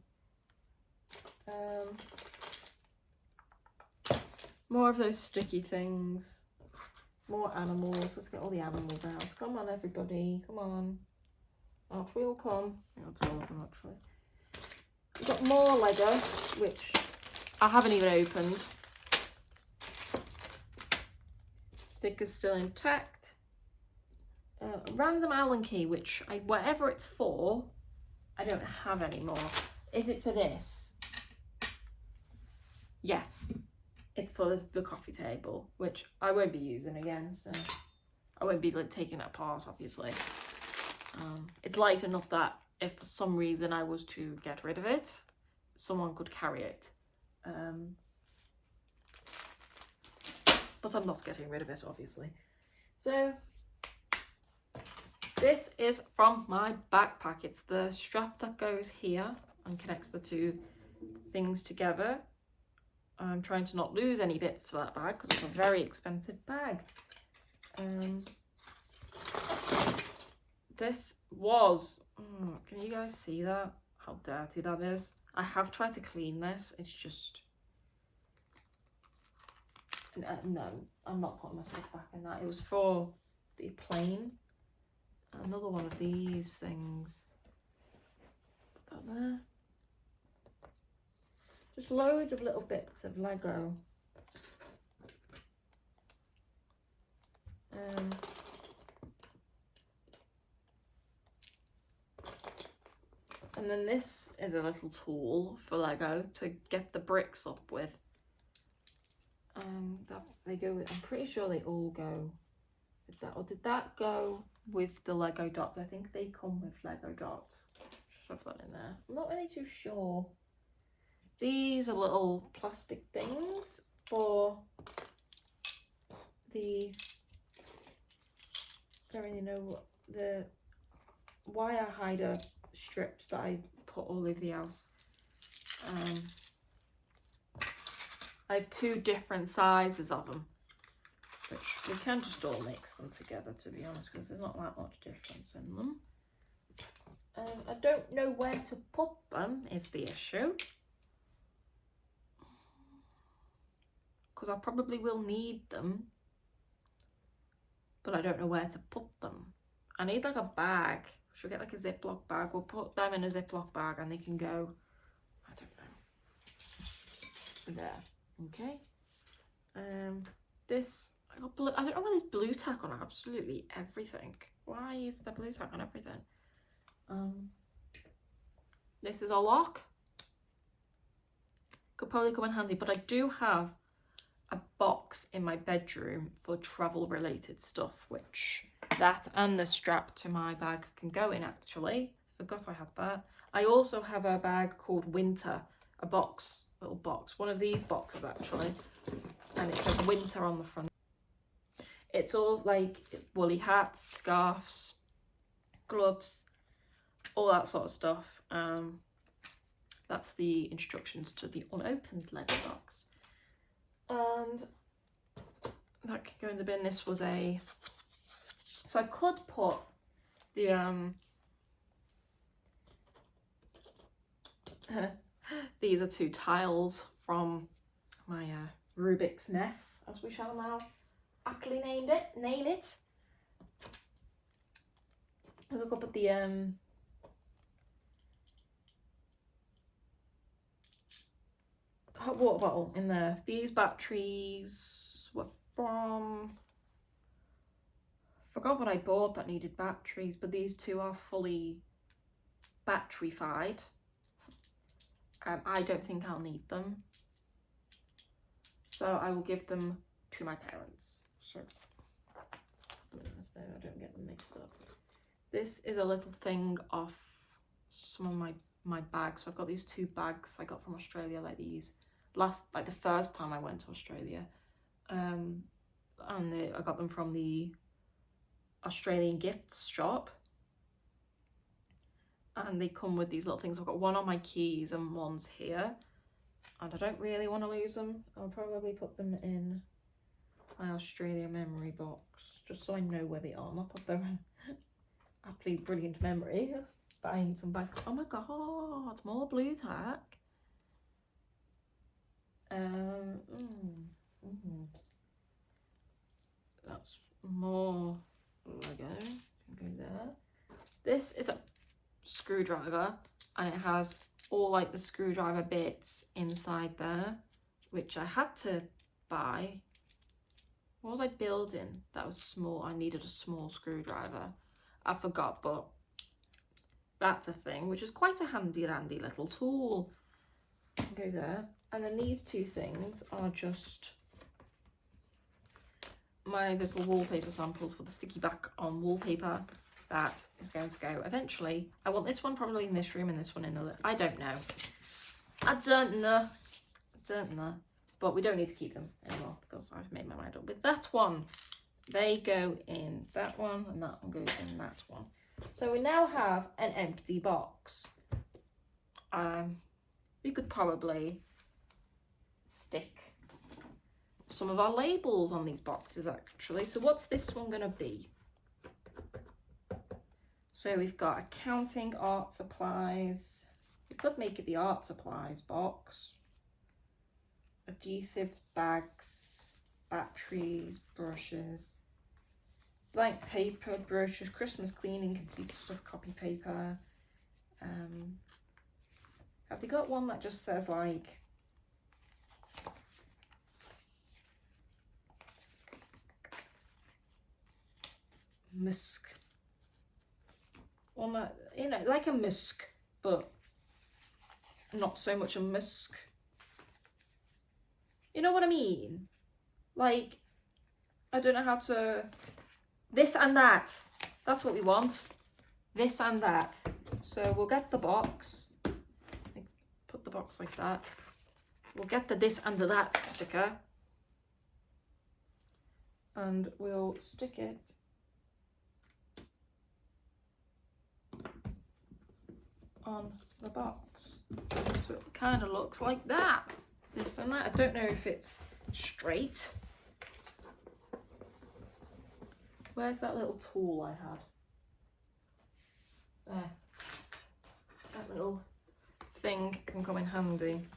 More of those sticky things. More animals. Let's get all the animals out. Come on, everybody. Come on. Out we all come. That's all of them, actually. We've got more Lego, which I haven't even opened. Sticker's still intact. A random Allen key, which whatever it's for, I don't have anymore. Is it for this? Yes. It's for the coffee table, which I won't be using again, so I won't be taking it apart, obviously. It's light enough that if for some reason I was to get rid of it, someone could carry it. But I'm not getting rid of it, obviously. So this is from my backpack. It's the strap that goes here and connects the two things together. I'm trying to not lose any bits to that bag because it's a very expensive bag. This was, can you guys see that? How dirty that is? I have tried to clean this. It's just, no, I'm not putting my stuff back in that. It was for the plane. Another one of these things. Put that there. Just loads of little bits of Lego. And then this is a little tool for Lego to get the bricks up with. That they go with, I'm pretty sure they all go with that. Or did that go with the Lego dots? I think they come with Lego dots. Shove that in there. I'm not really too sure. These are little plastic things for the, I don't really know what, the wire hider strips that I put all over the house. I have two different sizes of them, which we can just all mix them together, to be honest, because there's not that much difference in them. I don't know where to put them is the issue, because I probably will need them, but I don't know where to put them. I need like a bag. Should get like a Ziploc bag. We'll put them in a Ziploc bag and they can go, I don't know, there. Okay. This, I got blue, I don't know why there's blue tack on absolutely everything. Why is there blue tack on everything? This is a lock. Could probably come in handy, but I do have a box in my bedroom for travel related stuff, which that and the strap to my bag can go in, actually. Forgot I had that. I also have a bag called Winter, a box, little box, one of these boxes actually, and it says Winter on the front. It's all like woolly hats, scarves, gloves, all that sort of stuff. That's the instructions to the unopened Lego box. And that could go in the bin. This was a, so I could put the these are two tiles from my Rubik's mess, as we shall now aptly name it. I look up at the hot water bottle in there. These batteries were from, forgot what I bought that needed batteries, but these two are fully battery-fied. I don't think I'll need them, so I will give them to my parents. So I don't get them mixed up. This is a little thing off some of my bags. So I've got these two bags I got from Australia, like these like the first time I went to Australia, and I got them from the Australian gifts shop, and they come with these little things. I've got one on my keys and one's here, and I don't really want to lose them. I'll probably put them in my Australia memory box just so I know where they are. Not that they're absolutely brilliant memory, but I need some bags. Oh my god, more blue tack. That's more Lego. Go there. This is a screwdriver, and it has all like the screwdriver bits inside there, which I had to buy. What was I building? That was small. I needed a small screwdriver. I forgot, but that's a thing, which is quite a handy dandy little tool. Go there. And then these two things are just my little wallpaper samples for the sticky back on wallpaper that is going to go eventually. I want this one probably in this room and this one in the, I don't know. I don't know. But we don't need to keep them anymore because I've made my mind up with that one. They go in that one and that one goes in that one. So we now have an empty box. We could probably stick some of our labels on these boxes actually. So what's this one gonna be? So we've got accounting, art supplies. We could make it the art supplies box. Adhesives, bags, batteries, brushes, blank paper, brochures, Christmas cleaning, computer stuff, copy paper. Have they got one that just says like musk? One that, you know, like a musk, but not so much a musk. You know what I mean? Like, I don't know how to, this and that. That's what we want. This and that. So we'll get the box. Put the box like that. We'll get the this and the that sticker. And we'll stick it on the box. So it kind of looks like that. This and that. I don't know if it's straight. Where's that little tool I had? There. That little thing can come in handy.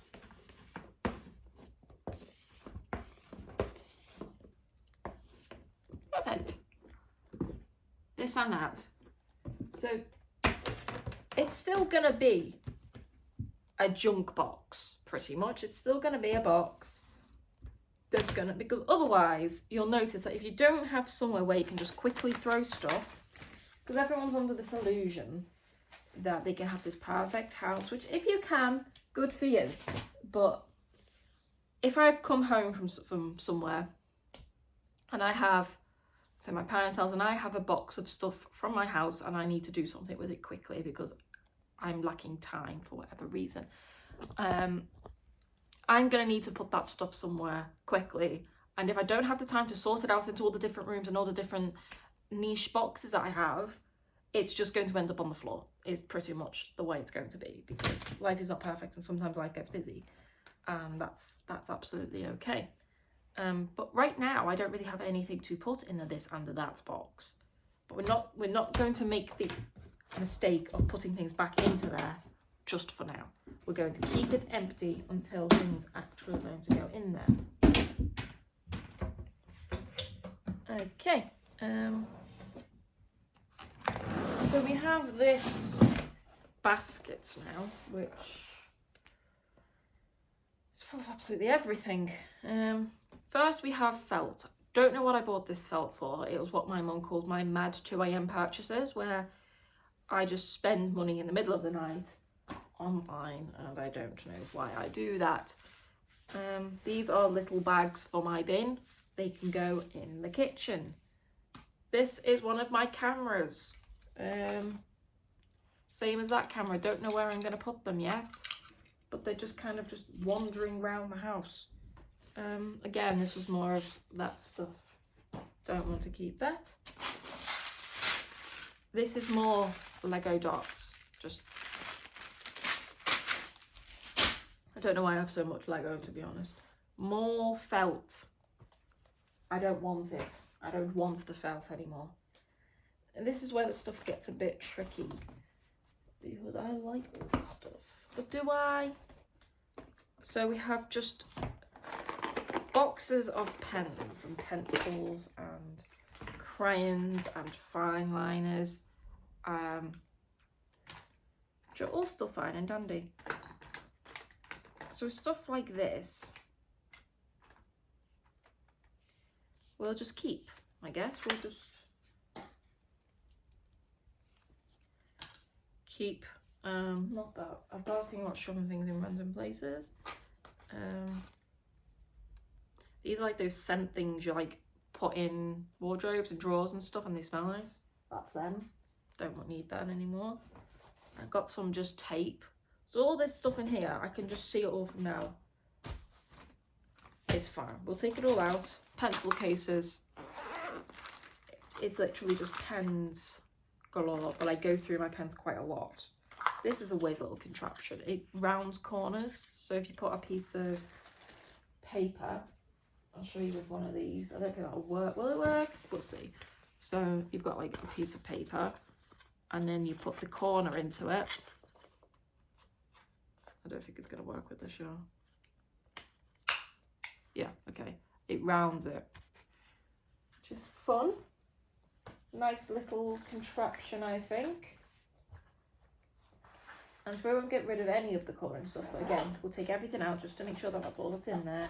Perfect. This and that. So it's still gonna be a junk box, pretty much. It's still gonna be a box that's gonna, because otherwise you'll notice that if you don't have somewhere where you can just quickly throw stuff, because everyone's under this illusion that they can have this perfect house, which if you can, good for you. But if I've come home from somewhere and I have, so my parents' house, and I have a box of stuff from my house and I need to do something with it quickly because I'm lacking time for whatever reason, I'm gonna need to put that stuff somewhere quickly. And if I don't have the time to sort it out into all the different rooms and all the different niche boxes that I have, it's just going to end up on the floor, is pretty much the way it's going to be, because life is not perfect and sometimes life gets busy, and that's absolutely okay. But right now I don't really have anything to put in the this and the that box. But we're not going to make the mistake of putting things back into there just for now. We're going to keep it empty until things actually going to go in there. Okay. So we have this basket now, which is full of absolutely everything. First we have felt. Don't know what I bought this felt for. It was what my mum calls my mad 2 a.m. purchases, where I just spend money in the middle of the night online, and I don't know why I do that. These are little bags for my bin. They can go in the kitchen. This is one of my cameras. Same as that camera. Don't know where I'm going to put them yet, but they're just kind of just wandering around the house. Again, this was more of that stuff. Don't want to keep that. This is more Lego dots. Just, I don't know why I have so much Lego, to be honest. More felt. I don't want it. I don't want the felt anymore. And this is where the stuff gets a bit tricky, because I like all this stuff. But do I? So we have just boxes of pens and pencils and crayons and fine liners, which are all still fine and dandy. So stuff like this, we'll just keep, I guess. We'll just keep, not that. I've got a thing about shoving things in random places. These are like those scent things you like put in wardrobes and drawers and stuff, and they smell nice. That's them. Don't need that anymore. I've got some just tape. So all this stuff in here, I can just see it all from now. It's fine. We'll take it all out. Pencil cases. It's literally just pens galore, but I go through my pens quite a lot. This is a weird little contraption. It rounds corners. So if you put a piece of paper, I'll show you with one of these. I don't think that'll work. Will it work? We'll see. So you've got like a piece of paper, and then you put the corner into it. I don't think it's going to work with this, y'all. Yeah, okay. It rounds it, which is fun. Nice little contraption, I think. And we won't get rid of any of the colour and stuff, but again, we'll take everything out just to make sure that that's all that's in there.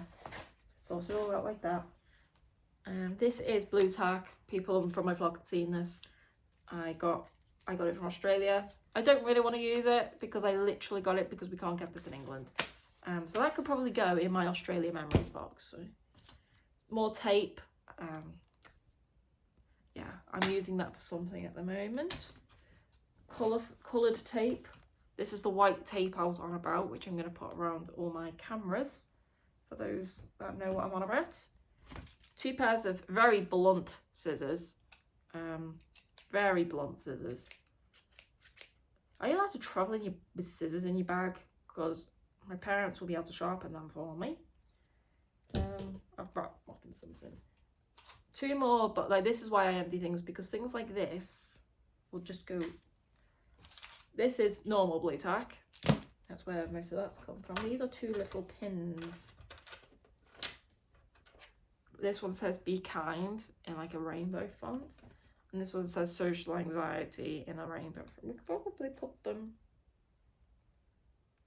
Sort it all out like that. And this is blue tack. People from my vlog have seen this. I got it from Australia. I don't really want to use it because I literally got it because we can't get this in England. So that could probably go in my Australia memories box. So more tape. Yeah, I'm using that for something at the moment. Coloured tape. This is the white tape I was on about, which I'm going to put around all my cameras for those that know what I'm on about. 2 pairs of very blunt scissors. Very blunt scissors. Are you allowed to travel with scissors in your bag? Because my parents will be able to sharpen them for me. I've brought something. 2 more, but like this is why I empty things, because things like this will just go. This is normal blue tack. That's where most of that's come from. These are 2 little pins. This one says "Be kind" in like a rainbow font, and this one says "Social anxiety" in a rainbow font. We could probably put them.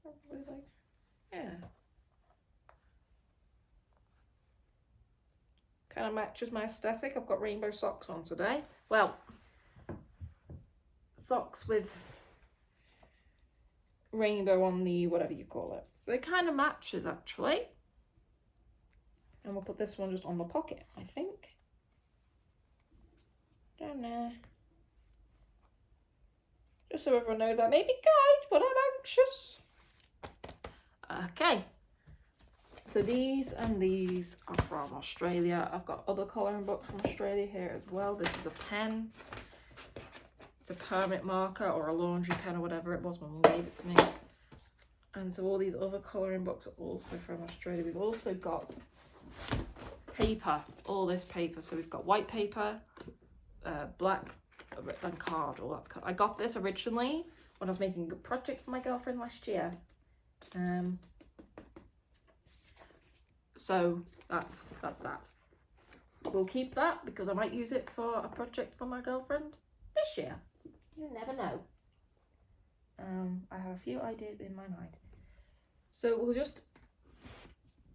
Probably like, yeah. Kind of matches my aesthetic. I've got rainbow socks on today. Well, socks with rainbow on the whatever you call it. So it kind of matches actually. And we'll put this one just on the pocket, I think. Down there. Just so everyone knows I may be kind, but I'm anxious. Okay. So these and these are from Australia. I've got other colouring books from Australia here as well. This is a pen. It's a permanent marker or a laundry pen or whatever it was when Mum gave it to me. And so all these other colouring books are also from Australia. We've also got paper, all this paper. So we've got white paper, black and card. All that's. I got this originally when I was making a project for my girlfriend last year. So that's that. We'll keep that because I might use it for a project for my girlfriend this year. You never know. I have a few ideas in my mind. So we'll just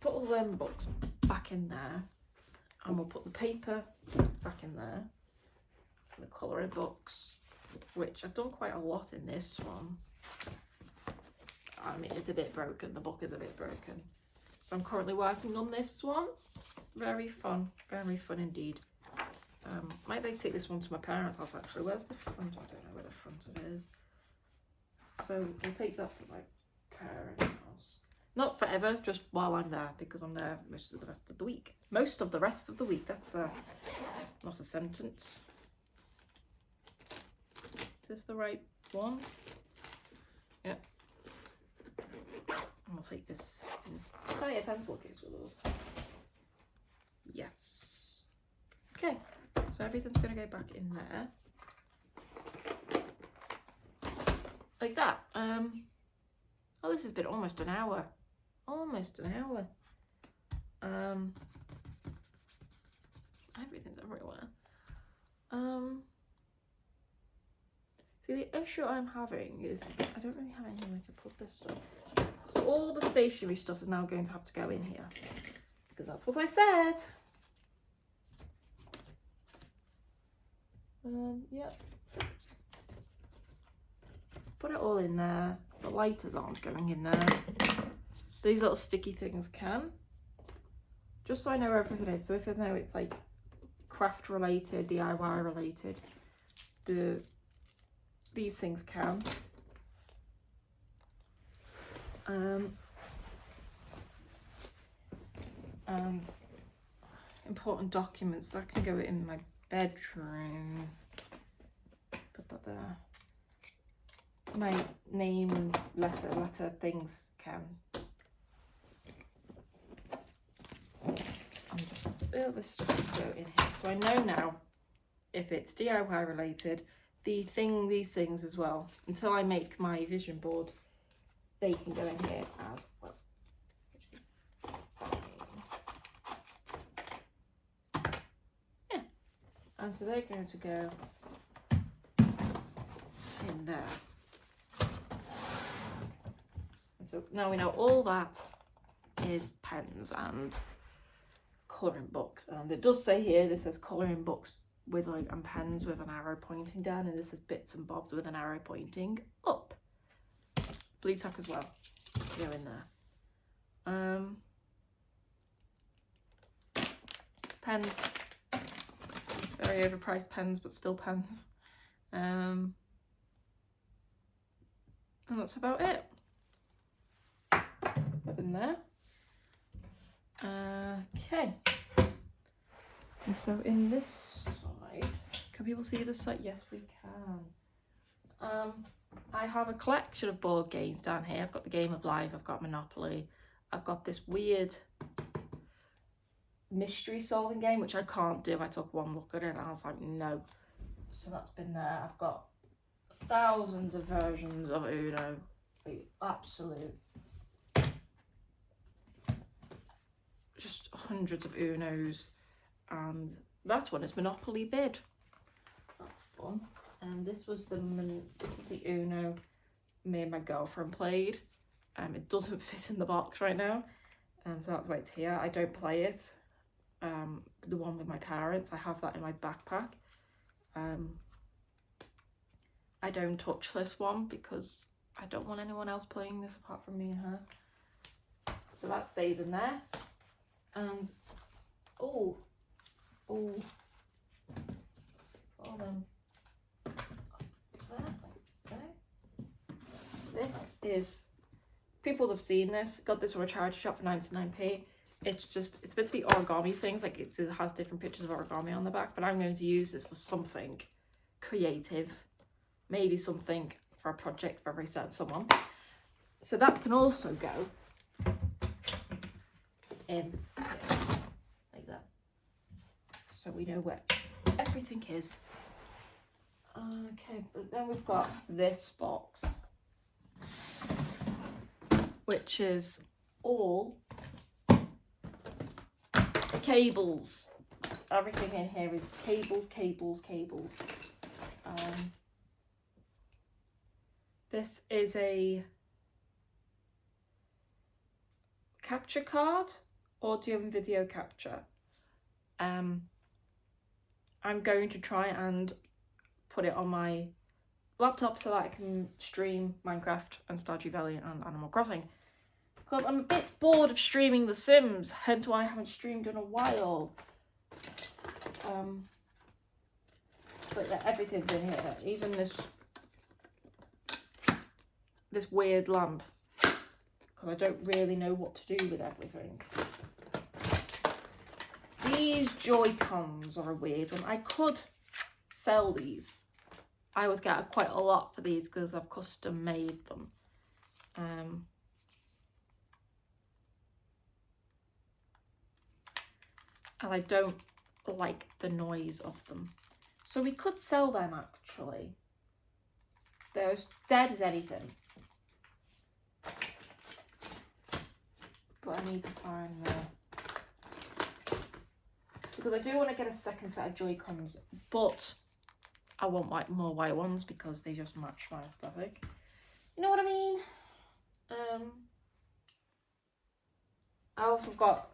put all them books back in there. And we'll put the paper back in there. The colouring books, which I've done quite a lot in this one. I mean, it's a bit broken. The book is a bit broken. So I'm currently working on this one. Very fun indeed. Might they take this one to my parents' house actually? Where's the front? I don't know where the front of it is. So we'll take that to my parents' house. Not forever, just while I'm there, because I'm there most of the rest of the week. Most of the rest of the week. That's not a sentence. Is this the right one? Yeah. And we'll take this entire pencil case with us. Yes. Okay, so everything's going to go back in there. Like that. Oh, this has been almost an hour. Almost an hour. Everything's everywhere. See, the issue I'm having is I don't really have anywhere to put this stuff. So all the stationery stuff is now going to have to go in here. Because that's what I said. Yep. Put it all in there. The lighters aren't going in there. These little sticky things can. Just so I know where everything is. So if I know it's like craft related, DIY related, these things can. And important documents, that can go in my bedroom. Put that there. My name and letter things can. And just all this stuff can go in here. So I know now if it's DIY related, these things as well. Until I make my vision board, they can go in here as well. Which is fine. Yeah. And so they're going to go in there. And so now we know all that is pens and colouring books. And it does say here, this says colouring books with and pens with an arrow pointing down, and this is bits and bobs with an arrow pointing up. Blue tack as well. Go in there. Pens. Very overpriced pens, but still pens. And that's about it. Put in there. Okay. And so in this side, can people see this side? Yes, we can. I have a collection of board games down here. I've got the Game of Life, I've got Monopoly, I've got this weird mystery solving game, which I can't do. I took one look at it and I was like, no. So that's been there. I've got thousands of versions of Uno. Absolute. Just hundreds of Unos. And that one is Monopoly Bid. That's fun. And this was the Uno me and my girlfriend played. It doesn't fit in the box right now, so that's why it's here. I don't play it. The one with my parents, I have that in my backpack. I don't touch this one because I don't want anyone else playing this apart from me and her. So that stays in there. And hold on. This is, people have seen this, got this from a charity shop for 99p. It's meant to be origami things, like it has different pictures of origami on the back, but I'm going to use this for something creative, maybe something for a project for a very certain someone. So that can also go in here, like that. So we know where everything is. Okay, but then we've got this box, which is all cables. Everything in here is cables. This is a capture card, audio and video capture. I'm going to try and put it on my laptop so that I can stream Minecraft and Stardew Valley and Animal Crossing. Because I'm a bit bored of streaming The Sims, hence why I haven't streamed in a while. But yeah, everything's in here, even this weird lamp, because I don't really know what to do with everything. These Joy-Cons are a weird one. I could sell these. I always get quite a lot for these because I've custom made them. And I don't like the noise of them. So we could sell them actually. They're as dead as anything. But I need to find the... Because I do want to get a second set of Joy-Cons, but I want more white ones because they just match my aesthetic. You know what I mean? I also got...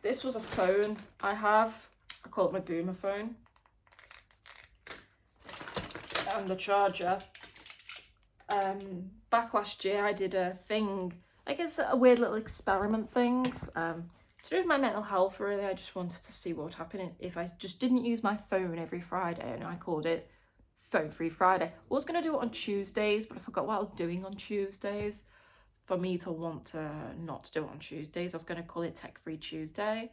This was a phone I have. I call it my boomer phone. And the charger. Back last year I did a thing, I guess a weird little experiment thing, to do with my mental health really. I just wanted to see what would happen if I just didn't use my phone every Friday, and I called it Phone Free Friday. I was going to do it on Tuesdays, but I forgot what I was doing on Tuesdays. For me to want to not do it on Tuesdays, I was going to call it Tech Free Tuesday.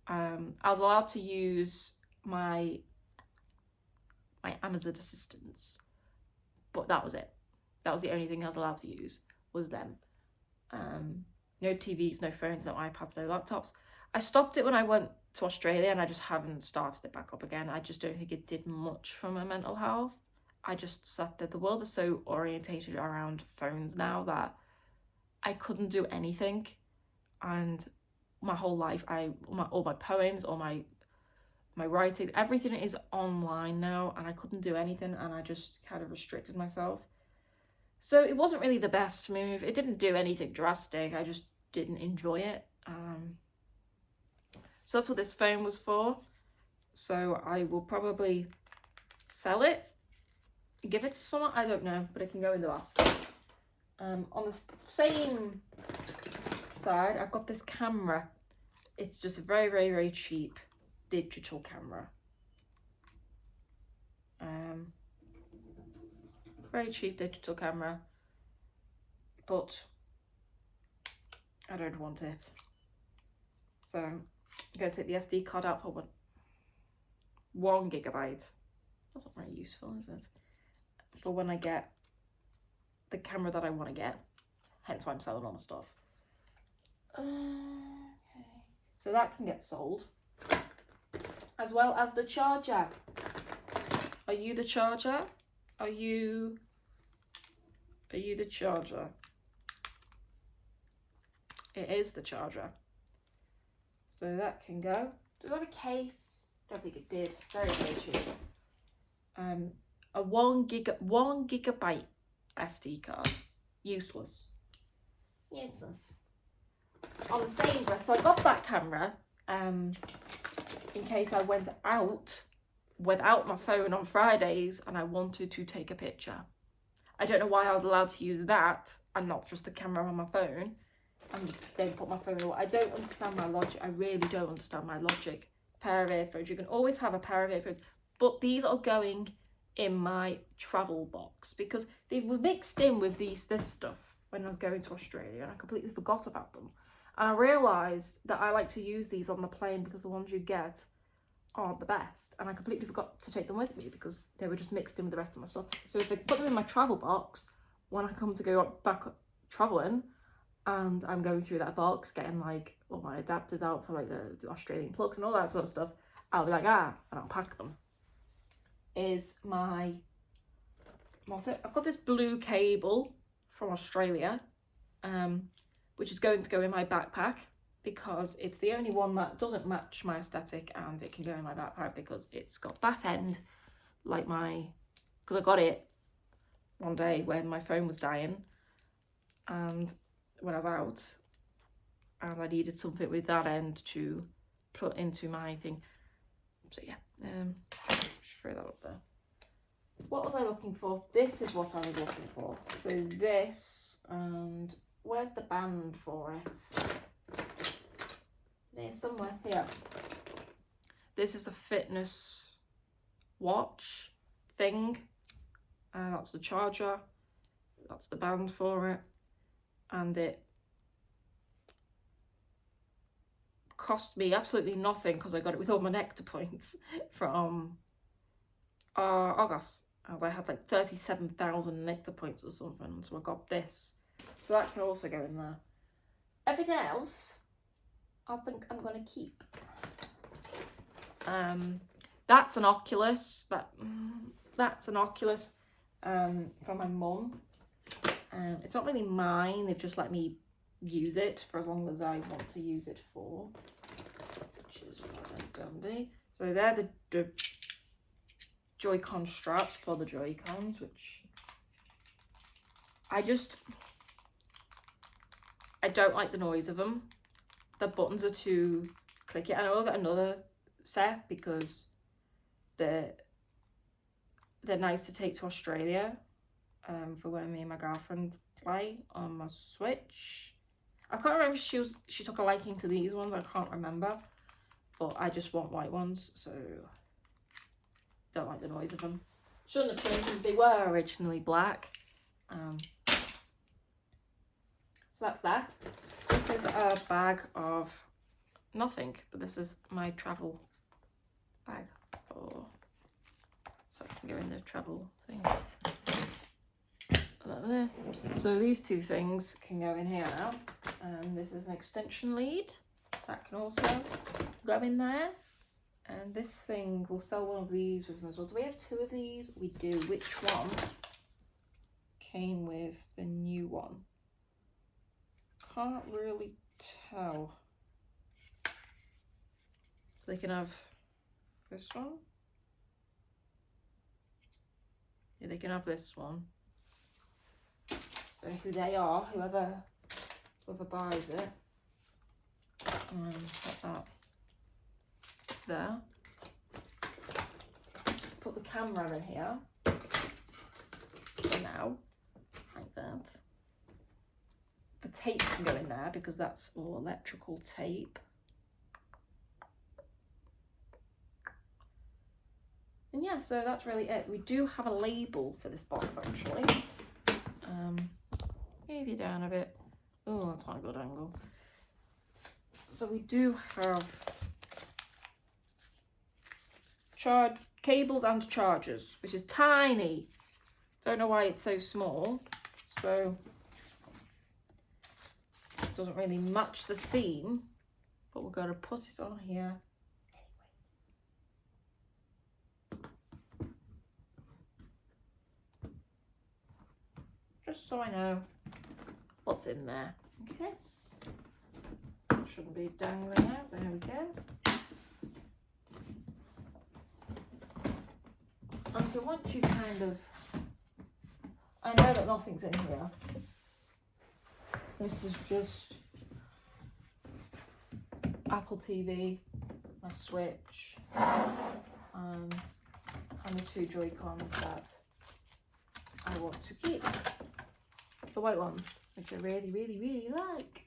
I was allowed to use my Amazon assistants, but that was it. That was the only thing I was allowed to use, was them. No TVs, no phones, no iPads, no laptops. I stopped it when I went to Australia, and I just haven't started it back up again. I just don't think it did much for my mental health. I just sat there. The world is so orientated around phones now that I couldn't do anything. And my whole life, all my poems, all my writing, everything is online now, and I couldn't do anything, and I just kind of restricted myself. So it wasn't really the best move. It didn't do anything drastic. I just didn't enjoy it. So that's what this phone was for. So I will probably sell it, give it to someone. I don't know, but it can go in the basket. On the same side, I've got this camera. It's just a very, very, very cheap digital camera. Very cheap digital camera, but I don't want it. So I'm going to take the SD card out for 1 gigabyte. That's not very useful, is it? For when I get the camera that I want to get. Hence why I'm selling all my stuff. Okay. So that can get sold. As well as the charger. Are you the charger? Are you the charger? It is the charger. So that can go. Does it have a case? Don't think it did. Very, very cheap. A 1 gigabyte SD card. Useless. Useless. On the same breath, so I got that camera in case I went out without my phone on Fridays and I wanted to take a picture. I don't know why I was allowed to use that and not just the camera on my phone and then put my phone away. I don't understand my logic. I really don't understand my logic. Pair of earphones. You can always have a pair of earphones, but these are going in my travel box because they were mixed in with this stuff when I was going to Australia, and I completely forgot about them. And I realised that I like to use these on the plane because the ones you get aren't the best, and I completely forgot to take them with me because they were just mixed in with the rest of my stuff. So if I put them in my travel box, when I come to go back travelling and I'm going through that box getting like all my adapters out for like the Australian plugs and all that sort of stuff, I'll be like, and I'll pack them. Is my, what's it? I've got this blue cable from Australia, which is going to go in my backpack because it's the only one that doesn't match my aesthetic, and it can go in my backpack because it's got that end, like because I got it one day when my phone was dying, and when I was out, and I needed something with that end to put into my thing. So yeah, just throw that up there. What was I looking for? This is what I was looking for. So this, and where's the band for it? It's near somewhere. Here. This is a fitness watch thing. That's the charger. That's the band for it. And it cost me absolutely nothing because I got it with all my nectar points from August. And I had like 37,000 nectar points or something, so I got this. So that can also go in there. Everything else, I think I'm gonna keep. That's an Oculus. That's an Oculus from my mum. It's not really mine. They've just let me use it for as long as I want to use it for, which is fine and dandy. So they're the Joy-Con straps for the Joy-Cons, which I don't like the noise of them. The buttons are too clicky. I know I'll get another set because they're nice to take to Australia for when me and my girlfriend play on my Switch. I can't remember if she took a liking to these ones. I can't remember, but I just want white ones, so don't like the noise of them. Shouldn't have changed them. They were originally black. So that's that. This is a bag of nothing, but this is my travel bag so I can go in the travel thing. There. So these two things can go in here now, and this is an extension lead that can also go in there, and this thing will sell one of these with them as well. Do we have two of these? We do. Which one came with the new one? Can't really tell. They can have this one. Yeah, they can have this one. Don't know who they are, whoever buys it. Put that there. Put the camera in here for now, like that. The tape can go in there because that's all electrical tape. And yeah, so that's really it. We do have a label for this box actually. Move you down a bit. Oh, that's not a good angle. So we do have cables and chargers, which is tiny. Don't know why it's so small. So it doesn't really match the theme, but we're going to put it on here anyway. Just so I know what's in there. Okay. Shouldn't be dangling out. There we go. And so once you kind of, I know that nothing's in here. This is just Apple TV, my Switch, and the two Joy-Cons that I want to keep. The white ones, which I really, really, really like.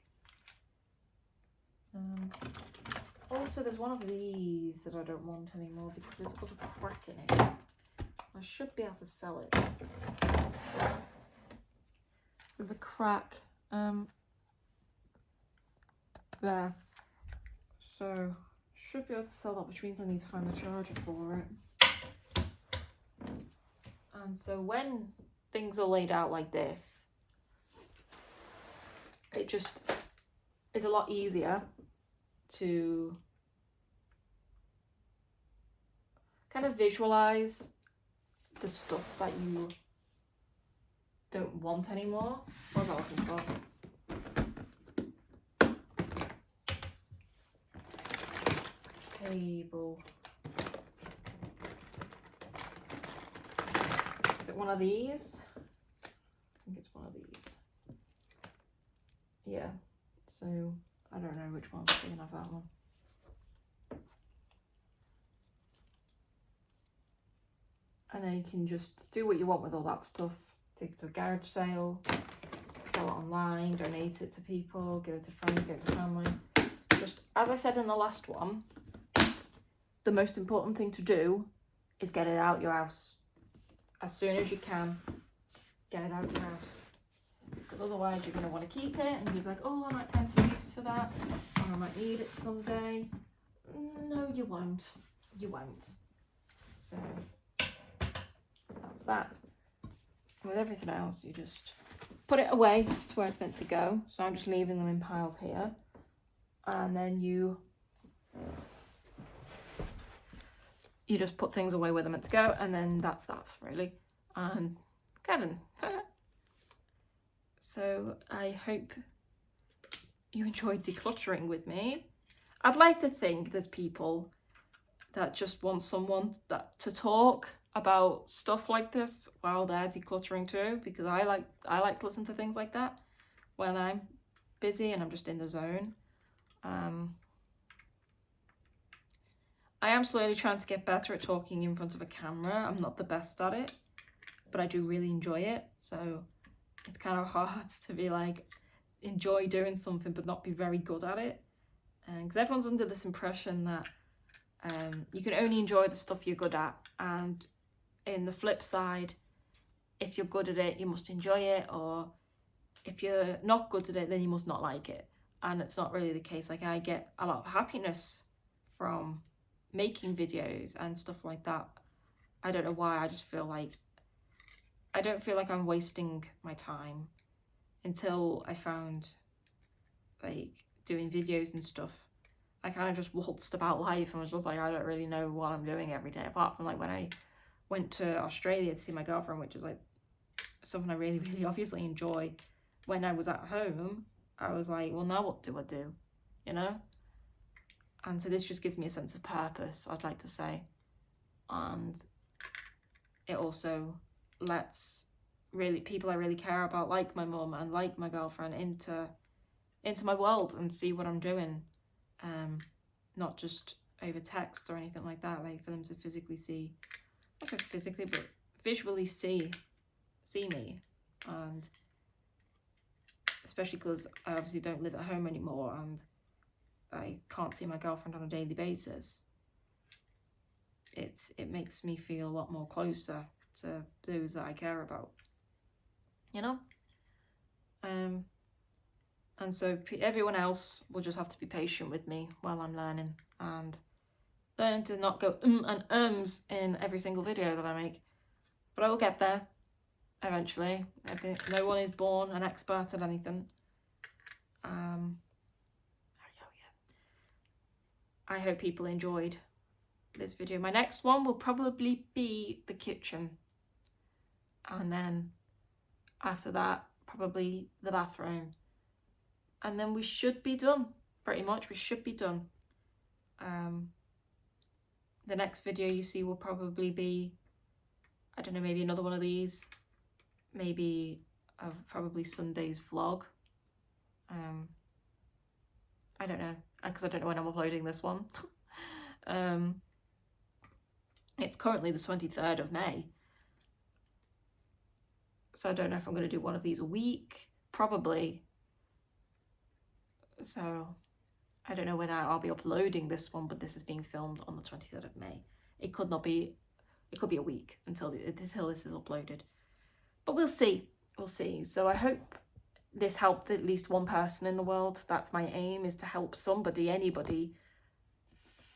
Also, there's one of these that I don't want anymore because it's got a crack in it. I should be able to sell it. There's a crack there. So, should be able to sell that, which means I need to find the charger for it. And so when things are laid out like this, it just is a lot easier to kind of visualize the stuff that you don't want anymore. What was I looking for? Cable. Is it one of these? I think it's one of these. Yeah, so I don't know which one. We can have that one. And then you can just do what you want with all that stuff. Take it to a garage sale, sell it online, donate it to people, give it to friends, give it to family. Just as I said in the last one, the most important thing to do is get it out your house. As soon as you can, get it out your house. Because otherwise you're going to want to keep it and you'll be like, oh, I might find some use for that, or I might need it someday. No, you won't. You won't. So that's that. With everything else, you just put it away to where it's meant to go. So I'm just leaving them in piles here. And then you just put things away where they're meant to go, and then that's that, really. And Kevin. So I hope you enjoyed decluttering with me. I'd like to think there's people that just want someone to talk about stuff like this while they're decluttering too, because I like to listen to things like that when I'm busy and I'm just in the zone. I am slowly trying to get better at talking in front of a camera. I'm not the best at it, but I do really enjoy it. So it's kind of hard to be like, enjoy doing something but not be very good at it. Because everyone's under this impression that you can only enjoy the stuff you're good at. And in the flip side, if you're good at it, you must enjoy it. Or if you're not good at it, then you must not like it. And it's not really the case. Like, I get a lot of happiness from making videos and stuff like that. I don't know why. I just feel like I don't feel like I'm wasting my time until I found like doing videos and stuff. I kind of just waltzed about life and was just like, I don't really know what I'm doing every day, apart from like when I went to Australia to see my girlfriend, which is like something I really, really obviously enjoy. When I was at home, I was like, well, now what do I do? You know? And so this just gives me a sense of purpose, I'd like to say. And it also lets really people I really care about, like my mum and like my girlfriend, into my world and see what I'm doing. Not just over text or anything like that, like for them to physically see, not so physically, but visually see me. And especially because I obviously don't live at home anymore and I can't see my girlfriend on a daily basis. It makes me feel a lot more closer to those that I care about, you know? And so everyone else will just have to be patient with me while I'm learning to not go and ums in every single video that I make. But I will get there eventually. I think no one is born an expert at anything. I hope people enjoyed this video. My next one will probably be the kitchen. And then after that, probably the bathroom. And then we should be done. Pretty much, we should be done. The next video you see will probably be, I don't know, maybe another one of these. Maybe probably Sunday's vlog. I don't know, because I don't know when I'm uploading this one. It's currently the 23rd of May. So I don't know if I'm going to do one of these a week. Probably. So I don't know when I'll be uploading this one, but this is being filmed on the 23rd of May. It could be a week until this is uploaded. But we'll see. We'll see. So I hope this helped at least one person in the world. That's my aim, is to help somebody, anybody,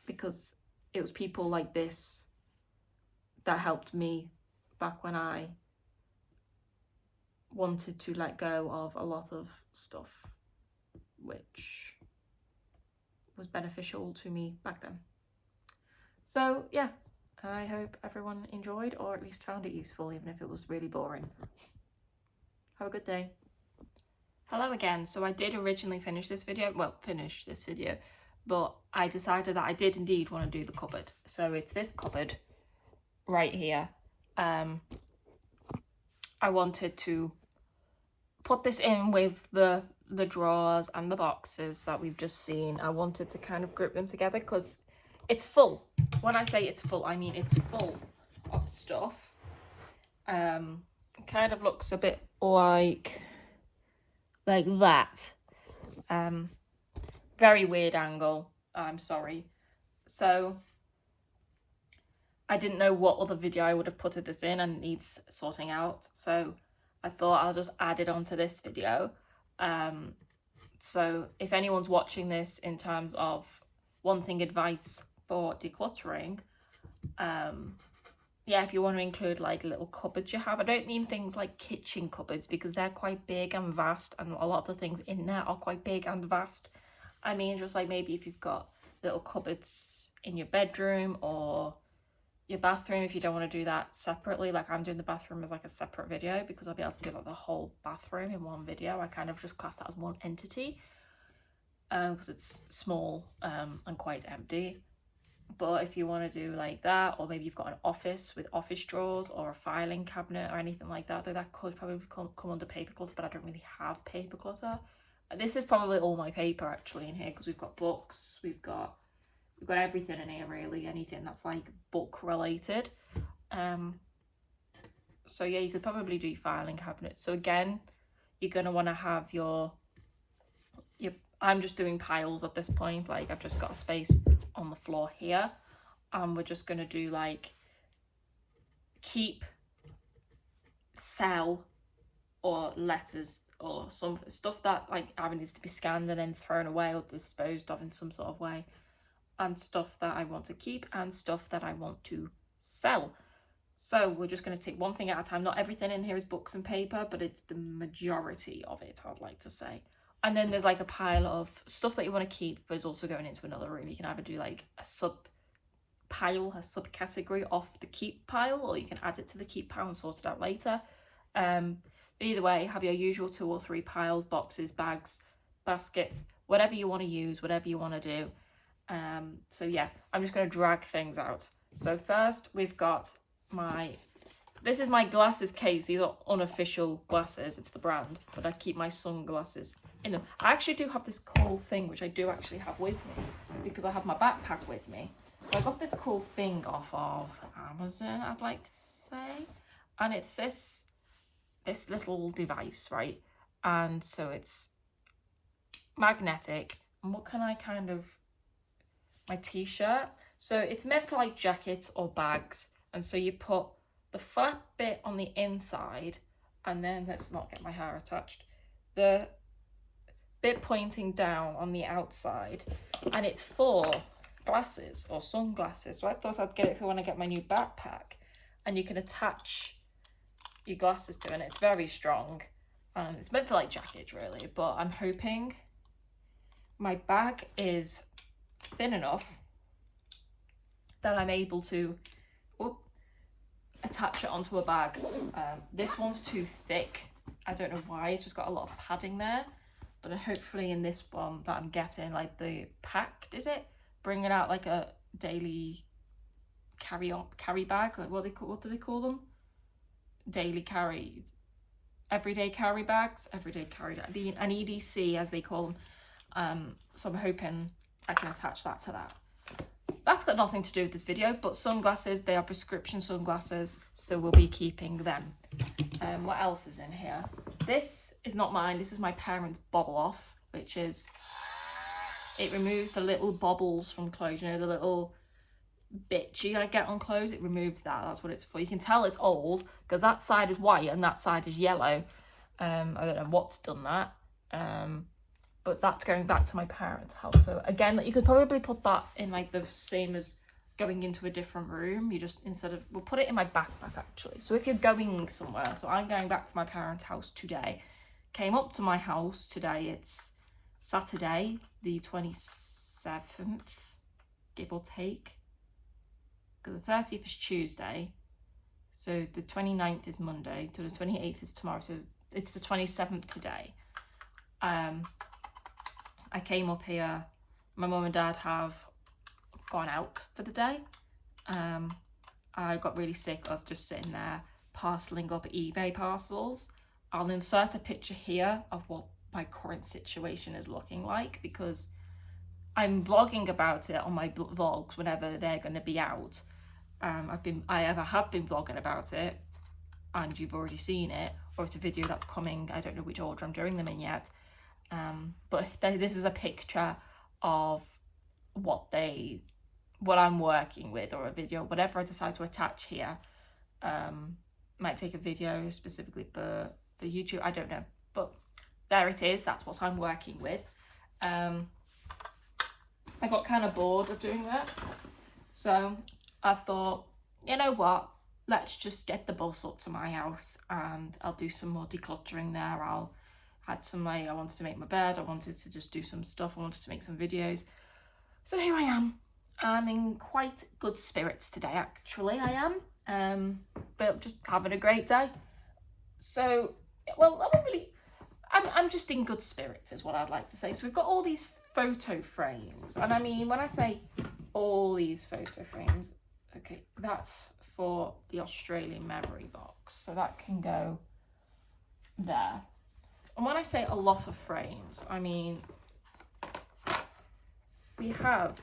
because it was people like this that helped me back when I wanted to let go of a lot of stuff which was beneficial to me back then. So yeah, I hope everyone enjoyed, or at least found it useful, even if it was really boring. Have a good day. Hello again. So I did originally finish this video, but I decided that I did indeed want to do the cupboard. So it's this cupboard right here. I wanted to put this in with the drawers and the boxes that we've just seen. I wanted to kind of group them together because it's full. When I say it's full, I mean it's full of stuff. It kind of looks a bit like that. Very weird angle, I'm sorry. So I didn't know what other video I would have put this in, and it needs sorting out, so I thought I'll just add it onto this video. So if anyone's watching this in terms of wanting advice for decluttering, yeah, if you want to include like little cupboards you have, I don't mean things like kitchen cupboards because they're quite big and vast, and a lot of the things in there are quite big and vast. I mean just like maybe if you've got little cupboards in your bedroom or your bathroom, if you don't want to do that separately. Like I'm doing the bathroom as like a separate video because I'll be able to do like the whole bathroom in one video. I kind of just class that as one entity because it's small and quite empty. But if you want to do like that, or maybe you've got an office with office drawers or a filing cabinet or anything like that, though that could probably come under paper clutter, but I don't really have paper clutter. This is probably all my paper actually in here because we've got books, we've got everything in here really, anything that's like book related. So yeah, you could probably do filing cabinets. So again, you're going to want to have your I'm just doing piles at this point. Like I've just got a space on the floor here, and we're just going to do like keep, sell, or letters, or some stuff that like either needs to be scanned and then thrown away or disposed of in some sort of way, and stuff that I want to keep and stuff that I want to sell. So we're just going to take one thing at a time. Not everything in here is books and paper, but it's the majority of it, I'd like to say. And then there's like a pile of stuff that you want to keep, but it's also going into another room. You can either do like a subcategory off the keep pile, or you can add it to the keep pile and sort it out later. Either way, have your usual 2 or 3 piles, boxes, bags, baskets, whatever you want to use, whatever you want to do. So yeah, I'm just going to drag things out. So first we've got this is my glasses case. These are unofficial glasses, it's the brand, but I keep my sunglasses in them. I actually do have this cool thing, which I do actually have with me because I have my backpack with me. So I got this cool thing off of Amazon, I'd like to say, and it's this little device, right? And so it's magnetic. And what can I my t-shirt, so it's meant for like jackets or bags, and so you put the flat bit on the inside, and then let's not get my hair attached, the bit pointing down on the outside, and it's for glasses or sunglasses. So I thought I'd get it for when I get my new backpack, and you can attach your glasses to it, and it's very strong, and it's meant for like jackets really, but I'm hoping my bag is thin enough that I'm able to attach it onto a bag. This one's too thick, I don't know why, it's just got a lot of padding there, but hopefully in this one that I'm getting, like the packed, is it bringing out like a daily carry bag, like what do they call them, everyday carry bags, an EDC as they call them. So I'm hoping I can attach that to that. That's got nothing to do with this video, but sunglasses, they are prescription sunglasses, so we'll be keeping them. What else is in here? This is not mine, this is my parents' bobble off, which is, it removes the little bobbles from clothes, you know, the little bits you gotta get on clothes, it removes that, that's what it's for. You can tell it's old, because that side is white and that side is yellow. I don't know what's done that. But that's going back to my parents' house. So again, you could probably put that in like the same as going into a different room. You just, we'll put it in my backpack actually. So if you're going somewhere, so I'm going back to my parents' house today. Came up to my house today, it's Saturday, the 27th, give or take. Because the 30th is Tuesday. So the 29th is Monday, so the 28th is tomorrow. So it's the 27th today. I came up here, my mum and dad have gone out for the day. I got really sick of just sitting there parceling up eBay parcels. I'll insert a picture here of what my current situation is looking like, because I'm vlogging about it on my vlogs whenever they're going to be out. I either have been vlogging about it and you've already seen it, or it's a video that's coming. I don't know which order I'm doing them in yet. But this is a picture of what I'm working with, or a video, whatever I decide to attach here. Might take a video specifically for YouTube, I don't know, but there it is. That's what I'm working with. I got kind of bored of doing that, so I thought, you know what, let's just get the bus up to my house and I'll do some more decluttering there. I wanted to make my bed, I wanted to just do some stuff, I wanted to make some videos. So here I am. I'm in quite good spirits today, actually, I am. But just having a great day. So, well, I'm just in good spirits is what I'd like to say. So we've got all these photo frames. And I mean, when I say all these photo frames, okay, that's for the Australian memory box. So that can go there. And when I say a lot of frames, I mean, we have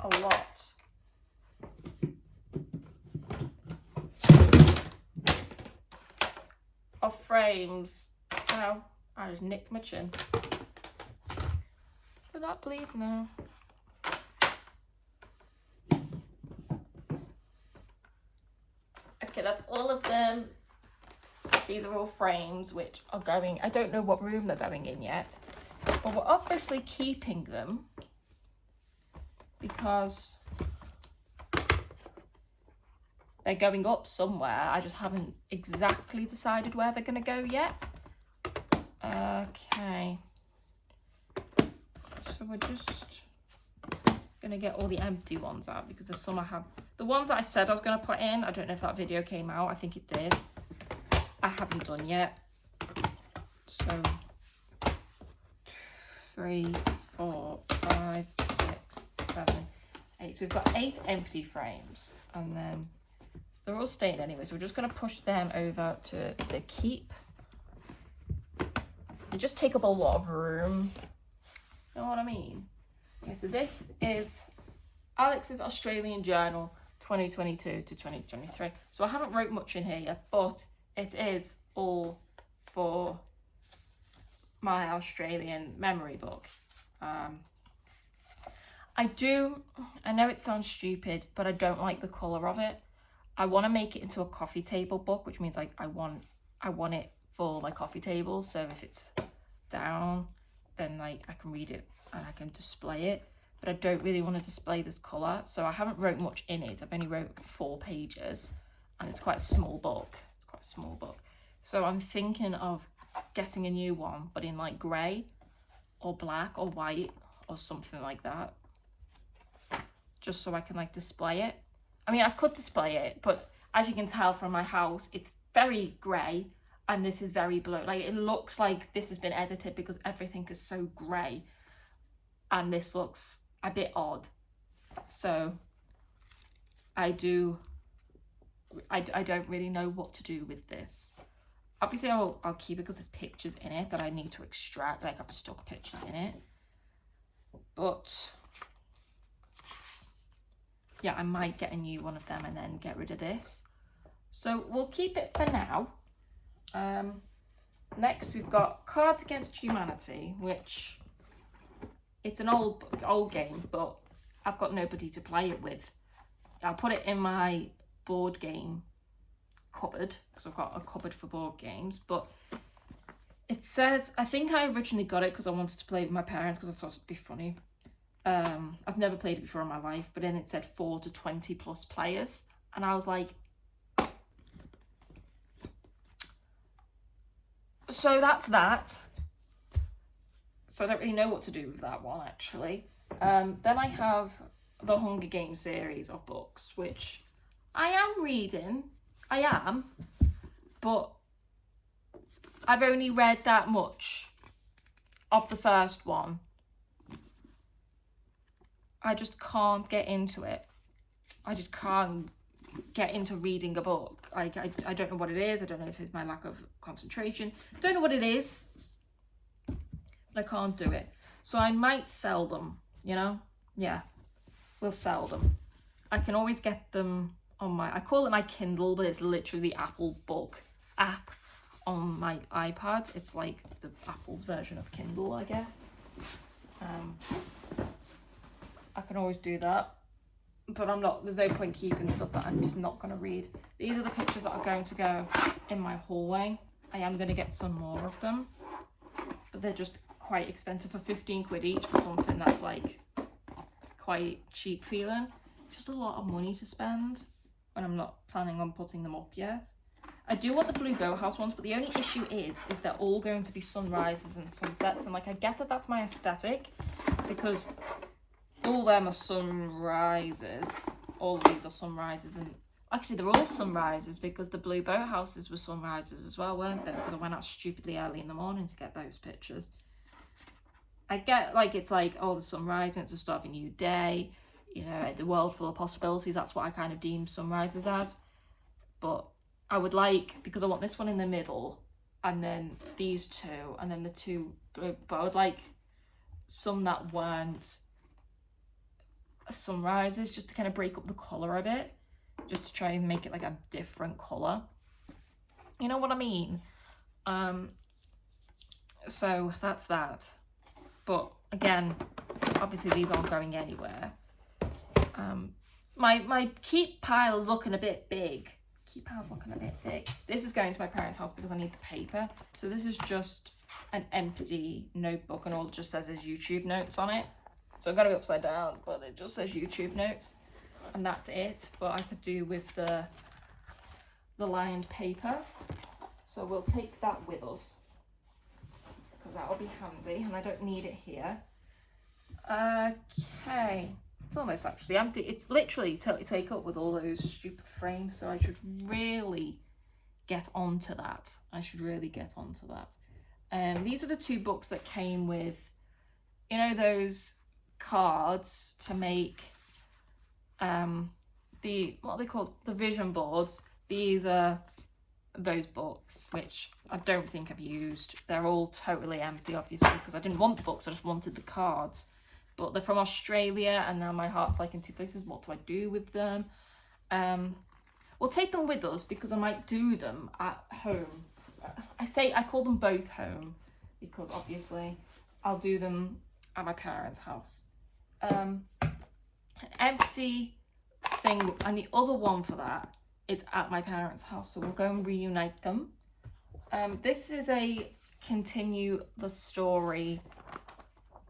a lot of frames. Ow, I just nicked my chin. Did that bleed now? Okay, that's all of them. These are all frames which are going, I don't know what room they're going in yet, but we're obviously keeping them because they're going up somewhere. I just haven't exactly decided where they're going to go yet. Okay. So we're just going to get all the empty ones out because there's some I have. The ones that I said I was going to put in, I don't know if that video came out. I think it did. I haven't done yet. So 3, 4, 5, 6, 7, 8. So we've got 8 empty frames, and then they're all staying anyway. So we're just going to push them over to the keep. They just take up a lot of room. You know what I mean? Okay, so this is Alex's Australian Journal 2022 to 2023. So I haven't wrote much in here yet, but it is all for my Australian memory book. I know it sounds stupid, but I don't like the colour of it. I want to make it into a coffee table book, which means like I want it for my coffee table. So if it's down, then like I can read it and I can display it. But I don't really want to display this colour, so I haven't wrote much in it. I've only wrote 4 pages, and it's quite a small book. So I'm thinking of getting a new one, but in like grey or black or white or something like that, just so I can like display it. I mean, I could display it, but as you can tell from my house, it's very grey and this is very blue. Like, it looks like this has been edited because everything is so grey and this looks a bit odd. So I don't really know what to do with this. Obviously I'll keep it because there's pictures in it that I need to extract, like I've stuck pictures in it. But yeah, I might get a new one of them and then get rid of this. So we'll keep it for now. Next we've got Cards Against Humanity, which it's an old game, but I've got nobody to play it with. I'll put it in my board game cupboard because I've got a cupboard for board games, but it says, I think I originally got it because I wanted to play it with my parents because I thought it'd be funny. I've never played it before in my life, but then it said 4 to 20 plus players, and I was like, so that's that. So I don't really know what to do with that one, actually. Then I have the Hunger Games series of books, which I am reading. I am, but I've only read that much of the first one. I just can't get into it. I just can't get into reading a book. I don't know what it is. I don't know if it's my lack of concentration. I don't know what it is, but I can't do it. So I might sell them, you know? Yeah, we'll sell them. I can always get them on my, I call it my Kindle, but it's literally the Apple Book app on my iPad. It's like the Apple's version of Kindle, I guess. I can always do that, but there's no point keeping stuff that I'm just not going to read. These are the pictures that are going to go in my hallway. I am going to get some more of them, but they're just quite expensive, for 15 quid each for something that's like quite cheap feeling. It's just a lot of money to spend when I'm not planning on putting them up yet. I do want the blue boathouse ones, but the only issue is they're all going to be sunrises and sunsets, and like I get that that's my aesthetic because all them are sunrises. All of these are sunrises, and actually they're all sunrises because the blue boathouses were sunrises as well, weren't they? Because I went out stupidly early in the morning to get those pictures. I get like it's like, oh, the sunrise and it's the start of a new day, you know, the world full of possibilities. That's what I kind of deem sunrises as. But I would like, because I want this one in the middle and then these two and then the two, but I would like some that weren't sunrises, just to kind of break up the colour a bit, just to try and make it like a different colour. You know what I mean? So that's that. But again, obviously these aren't going anywhere. My keep pile is looking a bit big. Keep pile's looking a bit big. This is going to my parents' house because I need the paper. So this is just an empty notebook, and all it just says is YouTube notes on it. So I've got to be upside down, but it just says YouTube notes, and that's it. But I could do with the lined paper. So we'll take that with us, because that'll be handy, and I don't need it here. Okay, it's almost actually empty. It's literally totally take up with all those stupid frames, so I should really get onto that. These are the two books that came with, you know, those cards to make what are they called, the vision boards. These are those books, which I don't think I've used. They're all totally empty, obviously, because I didn't want the books, I just wanted the cards. But they're from Australia, and now my heart's like in two places. What do I do with them? We'll take them with us because I might do them at home. I call them both home because obviously I'll do them at my parents' house. An empty thing, and the other one for that is at my parents' house, so we'll go and reunite them. This is a continue the story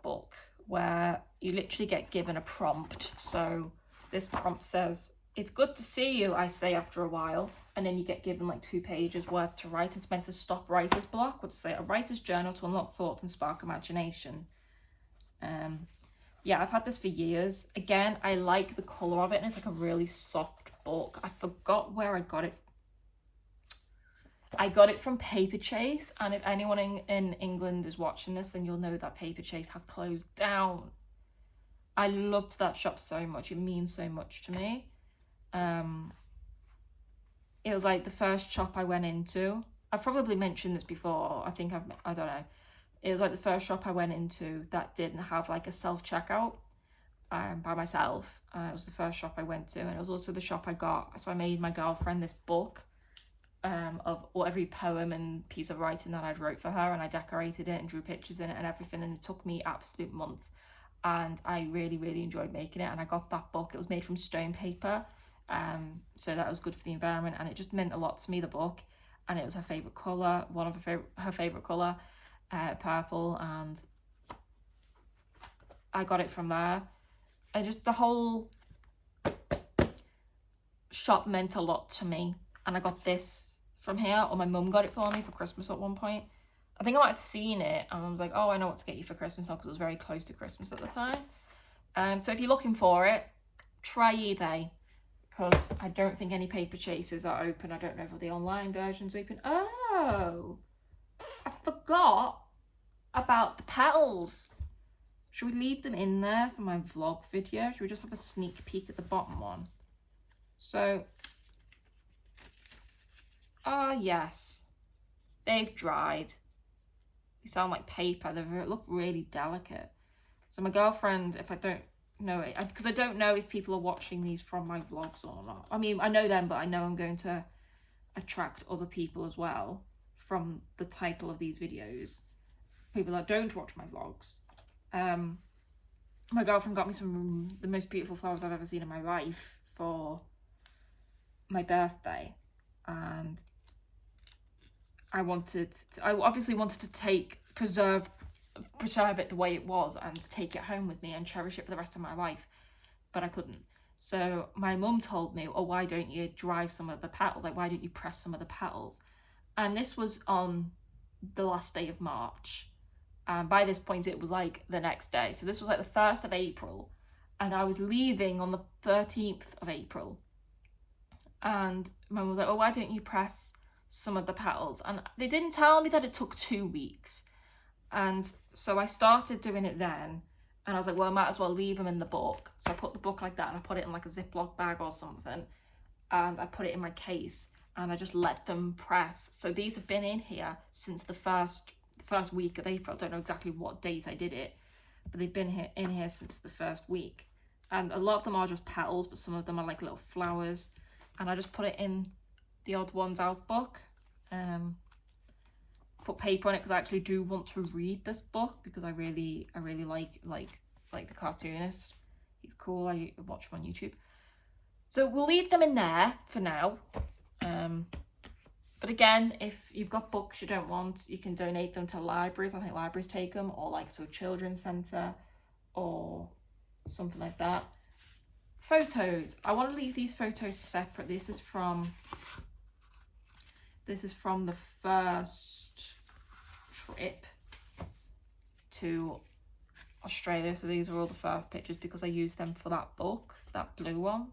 book where you literally get given a prompt. So this prompt says, "It's good to see you," I say after a while, and then you get given like 2 pages worth to write. It's meant to stop writer's block, or to say a writer's journal to unlock thoughts and spark imagination. Yeah, I've had this for years. Again, I like the colour of it, and it's like a really soft book. I forgot where I got it. I got it from Paper Chase, and if anyone in England is watching this, then you'll know that Paper Chase has closed down. I loved that shop so much. It means so much to me. It was like the first shop I went into. I've probably mentioned this before. I don't know. It was like the first shop I went into that didn't have like a self-checkout by myself. It was the first shop I went to, and it was also the shop I got. So I made my girlfriend this book of every poem and piece of writing that I'd wrote for her, and I decorated it and drew pictures in it and everything, and it took me absolute months, and I really, really enjoyed making it. And I got that book. It was made from stone paper, so that was good for the environment, and it just meant a lot to me, the book. And it was her favourite colour, one of her favourite colour, purple, and I got it from there. And just the whole shop meant a lot to me, and I got this from here, or my mum got it for me for Christmas at one point. I think I might have seen it, and I was like, oh, I know what to get you for Christmas now, because it was very close to Christmas at the time. So if you're looking for it, try eBay, because I don't think any Paper Chases are open. I don't know if the online version's open. Oh, I forgot about the petals. Should we leave them in there for my vlog video? Should we just have a sneak peek at the bottom one? So, yes, they've dried. They sound like paper. They look really delicate. So my girlfriend, if I don't know it, because I don't know if people are watching these from my vlogs or not. I mean, I know them, but I know I'm going to attract other people as well from the title of these videos. People that don't watch my vlogs. My girlfriend got me the most beautiful flowers I've ever seen in my life for my birthday, and I obviously wanted to preserve it the way it was and take it home with me and cherish it for the rest of my life, but I couldn't. So my mum told me, oh, why don't you dry some of the petals? Like, why don't you press some of the petals? And this was on the last day of March. And by this point, it was like the next day. So this was like the 1st of April. And I was leaving on the 13th of April. And Mum was like, oh, why don't you press some of the petals? And they didn't tell me that it took 2 weeks. And so I started doing it then. And I was like, well, I might as well leave them in the book. So I put the book like that and I put it in like a Ziploc bag or something. And I put it in my case and I just let them press. So these have been in here since the first week of April. I don't know exactly what date I did it, but they've been in here since the first week. And a lot of them are just petals, but some of them are like little flowers. And I just put it in the Odd Ones Out book. Put paper on it because I actually do want to read this book because I really like the cartoonist. He's cool. I watch him on YouTube. So we'll leave them in there for now. But again, if you've got books you don't want, you can donate them to libraries. I think libraries take them, or like to a children's centre or something like that. Photos. I want to leave these photos separate. This is from the first trip to Australia. So these are all the first pictures because I used them for that book, that blue one.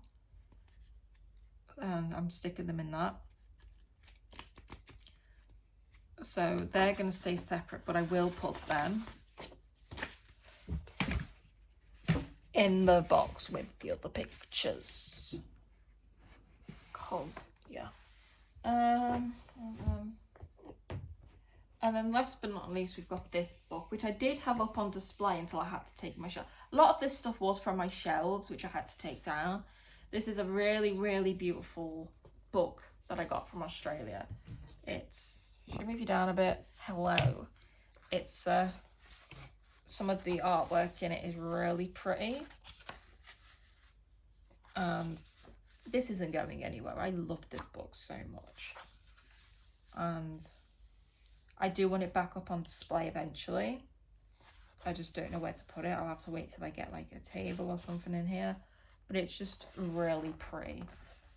And I'm sticking them in that. So they're going to stay separate, but I will put them in the box with the other pictures. Cause yeah. And then last but not least, we've got this book, which I did have up on display until I had to take my shelf. A lot of this stuff was from my shelves, which I had to take down. This is a really beautiful book that I got from Australia. It's, should I move you down a bit? Hello. It's some of the artwork in it is really pretty. And this isn't going anywhere. I love this book so much. And I do want it back up on display eventually. I just don't know where to put it. I'll have to wait till I get like a table or something in here. But it's just really pretty.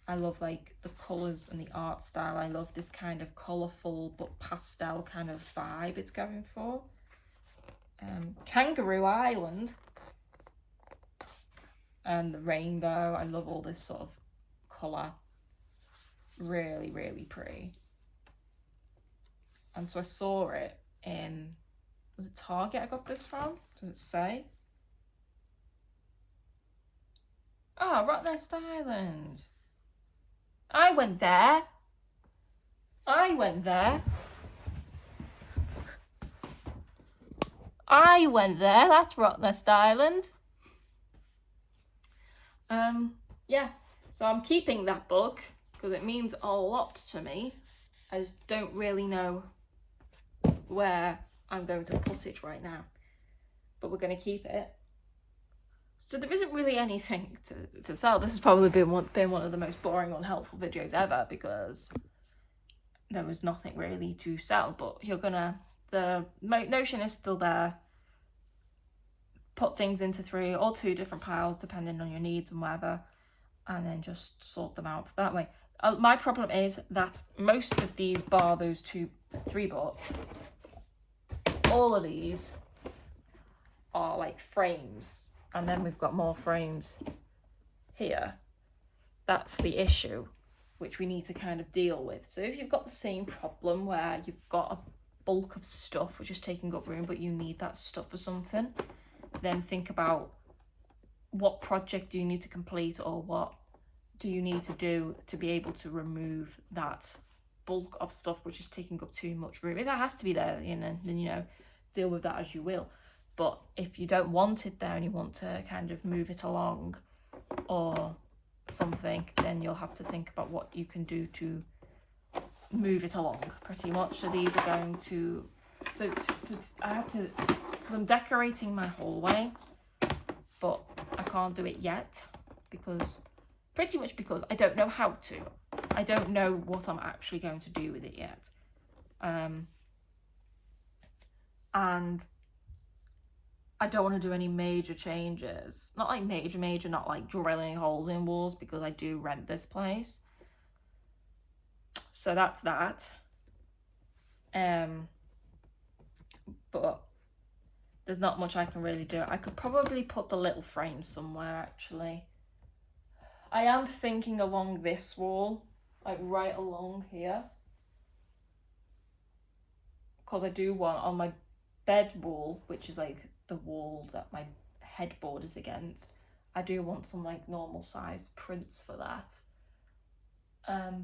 I love like the colours and the art style. I love this kind of colourful but pastel kind of vibe it's going for. Kangaroo Island. And the rainbow. I love all this sort of colour. Really pretty. And so I saw it in, was it Target I got this from? Does it say? Oh, Rottnest Island. I went there. I went there. That's Rottnest Island. Yeah, so I'm keeping that book because it means a lot to me. I just don't really know where I'm going to put it right now, but we're going to keep it. So there isn't really anything to sell. This has probably been one of the most boring, unhelpful videos ever because there was nothing really to sell, but the notion is still there. Put things into 3 or 2 different piles depending on your needs and whatever, and then just sort them out that way. My problem is that most of these, bar those 3 books, all of these are like frames, and then we've got more frames here. That's the issue, which we need to kind of deal with. So if you've got the same problem where you've got a bulk of stuff which is taking up room, but you need that stuff for something, then think about what project do you need to complete, or what do you need to do to be able to remove that bulk of stuff which is taking up too much room. If that has to be there, then deal with that as you will. But if you don't want it there and you want to kind of move it along or something, then you'll have to think about what you can do to move it along pretty much. So these are going to, I have to, because I'm decorating my hallway, but I can't do it yet because I don't know how to. I don't know what I'm actually going to do with it yet. And I don't want to do any major changes. Not like major, not like drilling holes in walls, because I do rent this place. So that's that. But there's not much I can really do. I could probably put the little frame somewhere, actually. I am thinking along this wall, like right along here. Because I do want on my bed wall, which is like the wall that my headboard is against, I do want some like normal sized prints for that.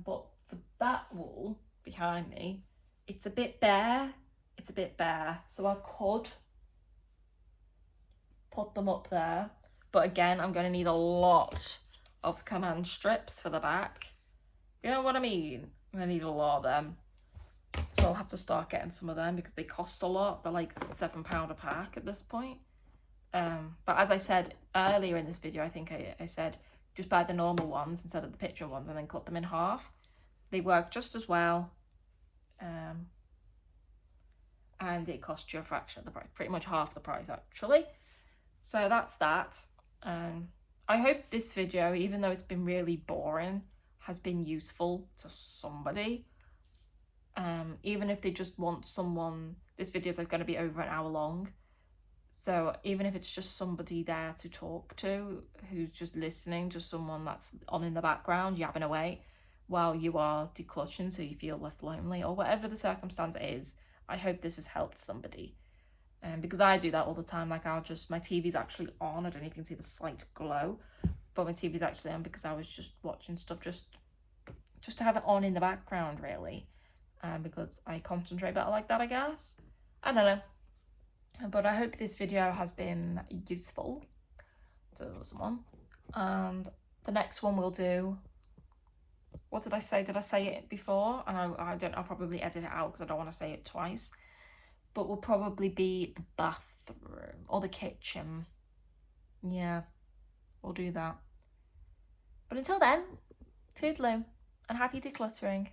But for that wall behind me, it's a bit bare. So I could put them up there. But again, I'm going to need a lot of command strips for the back. You know what I mean? I'm going to need a lot of them. So I'll have to start getting some of them because they cost a lot. They're like £7 a pack at this point. But as I said earlier in this video, I think I said just buy the normal ones instead of the picture ones and then cut them in half. They work just as well. And it costs you a fraction of the price, pretty much half the price actually. So that's that. I hope this video, even though it's been really boring, has been useful to somebody. Even if they just want someone, this video is going to be over an hour long. So even if it's just somebody there to talk to, who's just listening, just someone that's on in the background, yapping away while you are decluttering so you feel less lonely, or whatever the circumstance is, I hope this has helped somebody. Because I do that all the time. Like my TV's actually on. I don't know if you can see the slight glow, but my TV's actually on because I was just watching stuff just to have it on in the background, really. Because I concentrate better like that, I guess. I don't know. But I hope this video has been useful to someone. And the next one we'll do, what did I say? Did I say it before? And I don't know, I'll probably edit it out because I don't want to say it twice. But will probably be the bathroom or the kitchen. Yeah, we'll do that. But until then, toodaloo and happy decluttering.